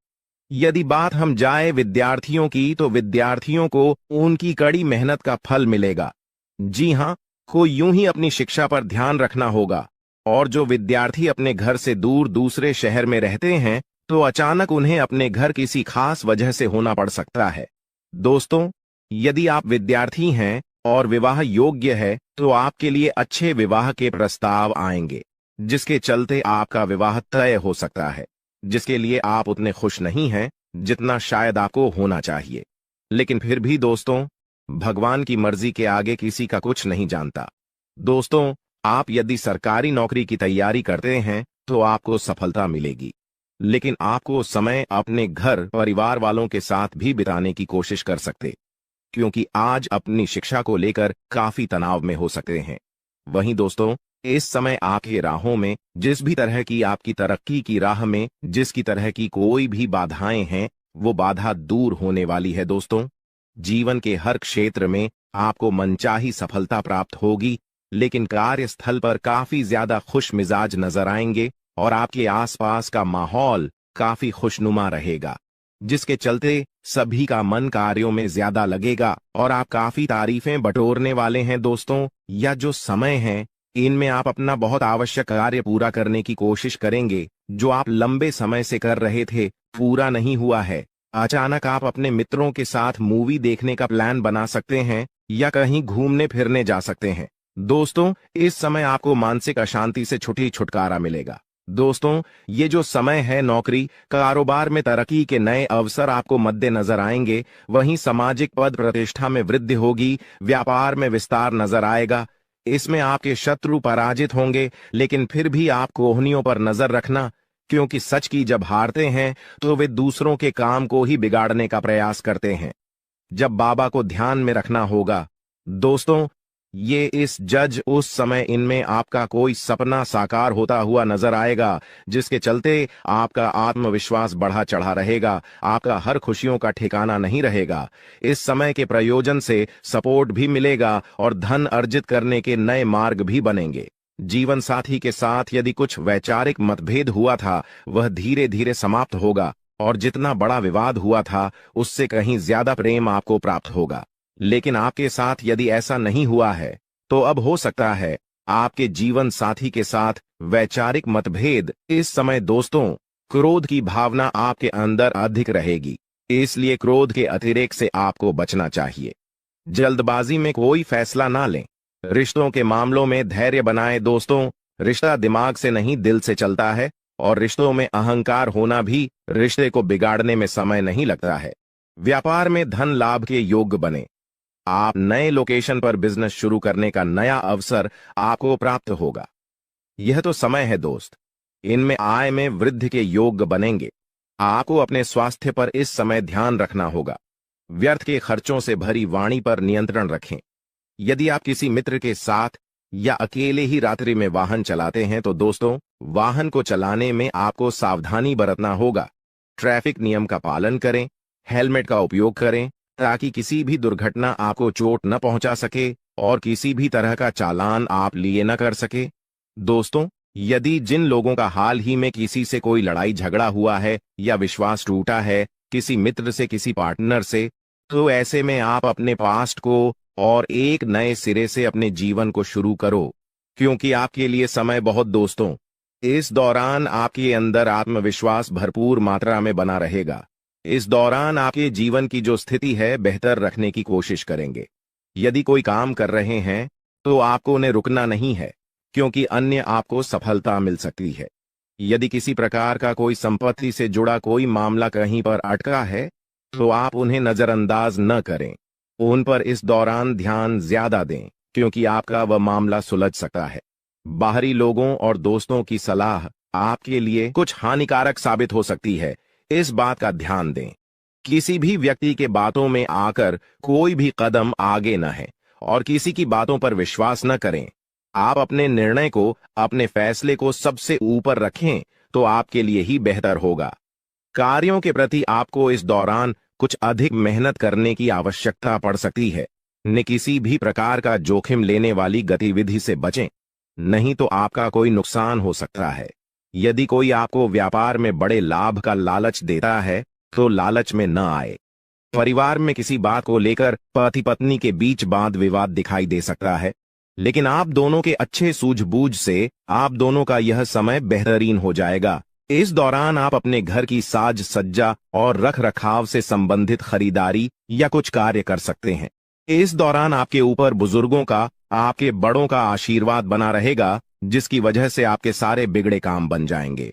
यदि बात हम जाए विद्यार्थियों की, तो विद्यार्थियों को उनकी कड़ी मेहनत का फल मिलेगा। जी हां, को यूं ही अपनी शिक्षा पर ध्यान रखना होगा। और जो विद्यार्थी अपने घर से दूर दूसरे शहर में रहते हैं, तो अचानक उन्हें अपने घर किसी खास वजह से होना पड़ सकता है। दोस्तों, यदि आप विद्यार्थी हैं और विवाह योग्य है, तो आपके लिए अच्छे विवाह के प्रस्ताव आएंगे, जिसके चलते आपका विवाह तय हो सकता है, जिसके लिए आप उतने खुश नहीं हैं जितना शायद आपको होना चाहिए। लेकिन फिर भी दोस्तों, भगवान की मर्जी के आगे किसी का कुछ नहीं जानता। दोस्तों, आप यदि सरकारी नौकरी की तैयारी करते हैं तो आपको सफलता मिलेगी, लेकिन आपको समय अपने घर परिवार वालों के साथ भी बिताने की कोशिश कर सकते, क्योंकि आज अपनी शिक्षा को लेकर काफी तनाव में हो सकते हैं। वहीं दोस्तों, इस समय आपकी राहों में जिस भी तरह की आपकी तरक्की की राह में जिसकी तरह की कोई भी बाधाएं हैं, वो बाधा दूर होने वाली है दोस्तों। जीवन के हर क्षेत्र में आपको मनचाही सफलता प्राप्त होगी, लेकिन कार्यस्थल पर काफी ज्यादा खुश मिजाज नजर आएंगे और आपके आसपास का माहौल काफी खुशनुमा रहेगा, जिसके चलते सभी का मन कार्यों में ज्यादा लगेगा और आप काफी तारीफें बटोरने वाले हैं दोस्तों। या जो समय है, इनमें आप अपना बहुत आवश्यक कार्य पूरा करने की कोशिश करेंगे, जो आप लंबे समय से कर रहे थे, पूरा नहीं हुआ है। अचानक आप अपने मित्रों के साथ मूवी देखने का प्लान बना सकते हैं या कहीं घूमने फिरने जा सकते हैं। दोस्तों, इस समय आपको मानसिक अशांति से छुटकारा मिलेगा। दोस्तों, ये जो समय है, नौकरी कारोबार में तरक्की के नए अवसर आपको मद्देनजर आएंगे, वहीं सामाजिक पद प्रतिष्ठा में वृद्धि होगी, व्यापार में विस्तार नजर आएगा। इसमें आपके शत्रु पराजित होंगे, लेकिन फिर भी आप कोहनियों पर नजर रखना, क्योंकि सच की जब हारते हैं तो वे दूसरों के काम को ही बिगाड़ने का प्रयास करते हैं। जब बाबा को ध्यान में रखना होगा दोस्तों, ये इस जज उस समय इनमें आपका कोई सपना साकार होता हुआ नजर आएगा, जिसके चलते आपका आत्मविश्वास बढ़ा चढ़ा रहेगा, आपका हर खुशियों का ठिकाना नहीं रहेगा। इस समय के प्रयोजन से सपोर्ट भी मिलेगा और धन अर्जित करने के नए मार्ग भी बनेंगे। जीवन साथी के साथ यदि कुछ वैचारिक मतभेद हुआ था, वह धीरे धीरे समाप्त होगा और जितना बड़ा विवाद हुआ था, उससे कहीं ज्यादा प्रेम आपको प्राप्त होगा। लेकिन आपके साथ यदि ऐसा नहीं हुआ है, तो अब हो सकता है आपके जीवन साथी के साथ वैचारिक मतभेद। इस समय दोस्तों, क्रोध की भावना आपके अंदर अधिक रहेगी, इसलिए क्रोध के अतिरेक से आपको बचना चाहिए। जल्दबाजी में कोई फैसला ना लें। रिश्तों के मामलों में धैर्य बनाएं दोस्तों। रिश्ता दिमाग से नहीं, दिल से चलता है, और रिश्तों में अहंकार होना भी रिश्ते को बिगाड़ने में समय नहीं लगता है। व्यापार में धन लाभ के योग्य बने। आप नए लोकेशन पर बिजनेस शुरू करने का नया अवसर आपको प्राप्त होगा। यह तो समय है दोस्त, इनमें आय में वृद्धि के योग्य बनेंगे। आपको अपने स्वास्थ्य पर इस समय ध्यान रखना होगा। व्यर्थ के खर्चों से भरी वाणी पर नियंत्रण रखें। यदि आप किसी मित्र के साथ या अकेले ही रात्रि में वाहन चलाते हैं, तो दोस्तों, वाहन को चलाने में आपको सावधानी बरतना होगा। ट्रैफिक नियम का पालन करें, हेलमेट का उपयोग करें, ताकि किसी भी दुर्घटना आपको चोट न पहुंचा सके और किसी भी तरह का चालान आप लिए न कर सके। दोस्तों, यदि जिन लोगों का हाल ही में किसी से कोई लड़ाई झगड़ा हुआ है या विश्वास टूटा है, किसी मित्र से, किसी पार्टनर से, तो ऐसे में आप अपने पास्ट को और एक नए सिरे से अपने जीवन को शुरू करो, क्योंकि आपके लिए समय बहुत दोस्तों इस दौरान आपके अंदर आत्मविश्वास भरपूर मात्रा में बना रहेगा। इस दौरान आपके जीवन की जो स्थिति है बेहतर रखने की कोशिश करेंगे। यदि कोई काम कर रहे हैं तो आपको उन्हें रुकना नहीं है, क्योंकि अन्य आपको सफलता मिल सकती है। यदि किसी प्रकार का कोई संपत्ति से जुड़ा कोई मामला कहीं पर अटका है तो आप उन्हें नजरअंदाज न करें, उन पर इस दौरान ध्यान ज्यादा दें, क्योंकि आपका वह मामला सुलझ सकता है। बाहरी लोगों और दोस्तों की सलाह आपके लिए कुछ हानिकारक साबित हो सकती है, इस बात का ध्यान दें। किसी भी व्यक्ति के बातों में आकर कोई भी कदम आगे न है और किसी की बातों पर विश्वास न करें। आप अपने निर्णय को, अपने फैसले को सबसे ऊपर रखें तो आपके लिए ही बेहतर होगा। कार्यों के प्रति आपको इस दौरान कुछ अधिक मेहनत करने की आवश्यकता पड़ सकती है। न किसी भी प्रकार का जोखिम लेने वाली गतिविधि से बचें, नहीं तो आपका कोई नुकसान हो सकता है। यदि कोई आपको व्यापार में बड़े लाभ का लालच देता है तो लालच में न आए। परिवार में किसी बात को लेकर पति पत्नी के बीच वाद विवाद दिखाई दे सकता है, लेकिन आप दोनों के अच्छे सूझबूझ से आप दोनों का यह समय बेहतरीन हो जाएगा। इस दौरान आप अपने घर की साज सज्जा और रख रखाव से संबंधित खरीदारी या कुछ कार्य कर सकते हैं। इस दौरान आपके ऊपर बुजुर्गों का, आपके बड़ों का आशीर्वाद बना रहेगा, जिसकी वजह से आपके सारे बिगड़े काम बन जाएंगे।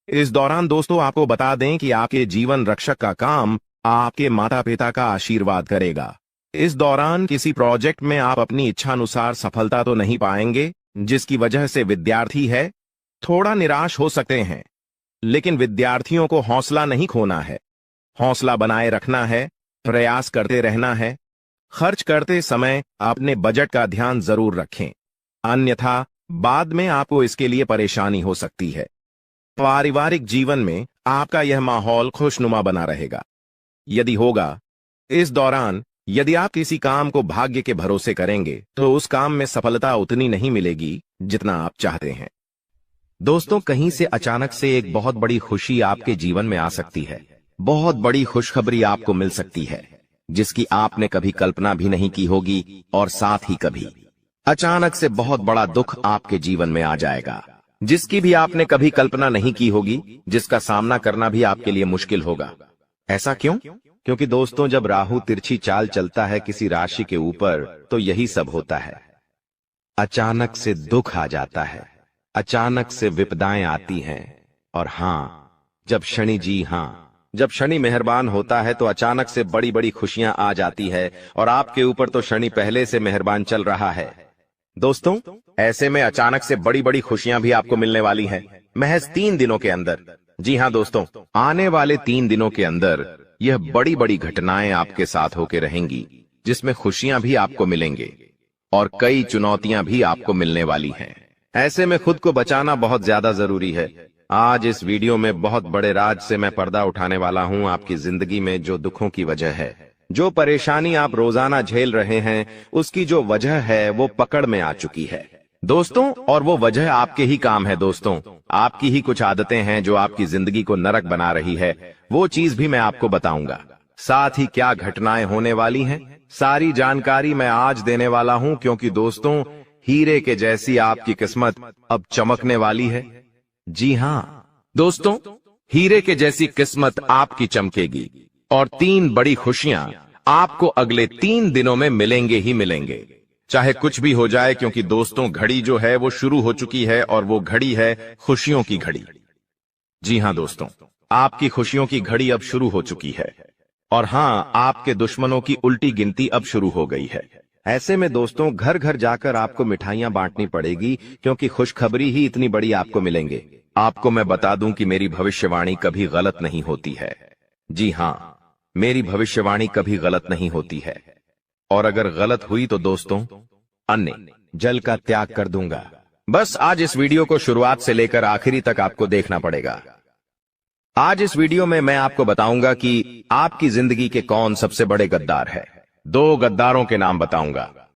इस दौरान दोस्तों आपको बता दें कि आपके जीवन रक्षक का काम आपके माता पिता का आशीर्वाद करेगा। इस दौरान किसी प्रोजेक्ट में आप अपनी इच्छानुसार सफलता तो नहीं पाएंगे, जिसकी वजह से विद्यार्थी है थोड़ा निराश हो सकते हैं, लेकिन विद्यार्थियों को हौसला नहीं खोना है, हौसला बनाए रखना है, प्रयास करते रहना है। खर्च करते समय अपने बजट का ध्यान जरूर रखें, अन्यथा बाद में आपको इसके लिए परेशानी हो सकती है। पारिवारिक जीवन में आपका यह माहौल खुशनुमा बना रहेगा। यदि होगा, इस दौरान यदि आप किसी काम को भाग्य के भरोसे करेंगे तो उस काम में सफलता उतनी नहीं मिलेगी जितना आप चाहते हैं। दोस्तों, कहीं से अचानक से एक बहुत बड़ी खुशी आपके जीवन में आ सकती है। बहुत बड़ी खुशखबरी आपको मिल सकती है, जिसकी आपने कभी कल्पना भी नहीं की होगी, और साथ ही कभी अचानक से बहुत बड़ा दुख आपके जीवन में आ जाएगा, जिसकी भी आपने कभी कल्पना नहीं की होगी, जिसका सामना करना भी आपके लिए मुश्किल होगा। ऐसा क्यों? क्योंकि दोस्तों, जब राहु तिरछी चाल चलता है किसी राशि के ऊपर तो यही सब होता है। अचानक से दुख आ जाता है, अचानक से विपदाएं आती हैं। और जब शनि मेहरबान होता है तो अचानक से बड़ी बड़ी खुशियां आ जाती है, और आपके ऊपर तो शनि पहले से मेहरबान चल रहा है। दोस्तों, ऐसे में अचानक से बड़ी बड़ी खुशियां भी आपको मिलने वाली हैं, महज 3 दिनों के अंदर। जी हां दोस्तों, आने वाले 3 दिनों के अंदर यह बड़ी बड़ी घटनाएं आपके साथ होके रहेंगी, जिसमें खुशियां भी आपको मिलेंगे और कई चुनौतियां भी आपको मिलने वाली हैं। ऐसे में खुद को बचाना बहुत ज्यादा जरूरी है। आज इस वीडियो में बहुत बड़े राज से मैं पर्दा उठाने वाला हूं। आपकी जिंदगी में जो दुखों की वजह है, जो परेशानी आप रोजाना झेल रहे हैं, उसकी जो वजह है वो पकड़ में आ चुकी है दोस्तों, और वो वजह आपके ही काम है दोस्तों। आपकी ही कुछ आदतें हैं जो आपकी जिंदगी को नरक बना रही है। वो चीज भी मैं आपको बताऊंगा। साथ ही क्या घटनाएं होने वाली हैं, सारी जानकारी मैं आज देने वाला हूं, क्योंकि दोस्तों, हीरे के जैसी आपकी किस्मत अब चमकने वाली है। जी हां दोस्तों, हीरे के जैसी किस्मत आपकी चमकेगी, और 3 बड़ी खुशियां आपको अगले 3 दिनों में मिलेंगे ही मिलेंगे, चाहे कुछ भी हो जाए। क्योंकि दोस्तों, घड़ी जो है वो शुरू हो चुकी है, और वो घड़ी है खुशियों की घड़ी। जी हां दोस्तों, आपकी खुशियों की घड़ी अब शुरू हो चुकी है, और आपके दुश्मनों की उल्टी गिनती अब शुरू हो गई है। ऐसे में दोस्तों, घर घर जाकर आपको मिठाइयां बांटनी पड़ेगी, क्योंकि खुशखबरी ही इतनी बड़ी आपको मिलेंगे। आपको मैं बता दूं कि मेरी भविष्यवाणी कभी गलत नहीं होती है। जी हां, मेरी भविष्यवाणी कभी गलत नहीं होती है, और अगर गलत हुई तो दोस्तों, अन्य जल का त्याग कर दूंगा। बस आज इस वीडियो को शुरुआत से लेकर आखिरी तक आपको देखना पड़ेगा। आज इस वीडियो में मैं आपको बताऊंगा कि आपकी जिंदगी के कौन सबसे बड़े गद्दार है। 2 गद्दारों के नाम बताऊंगा।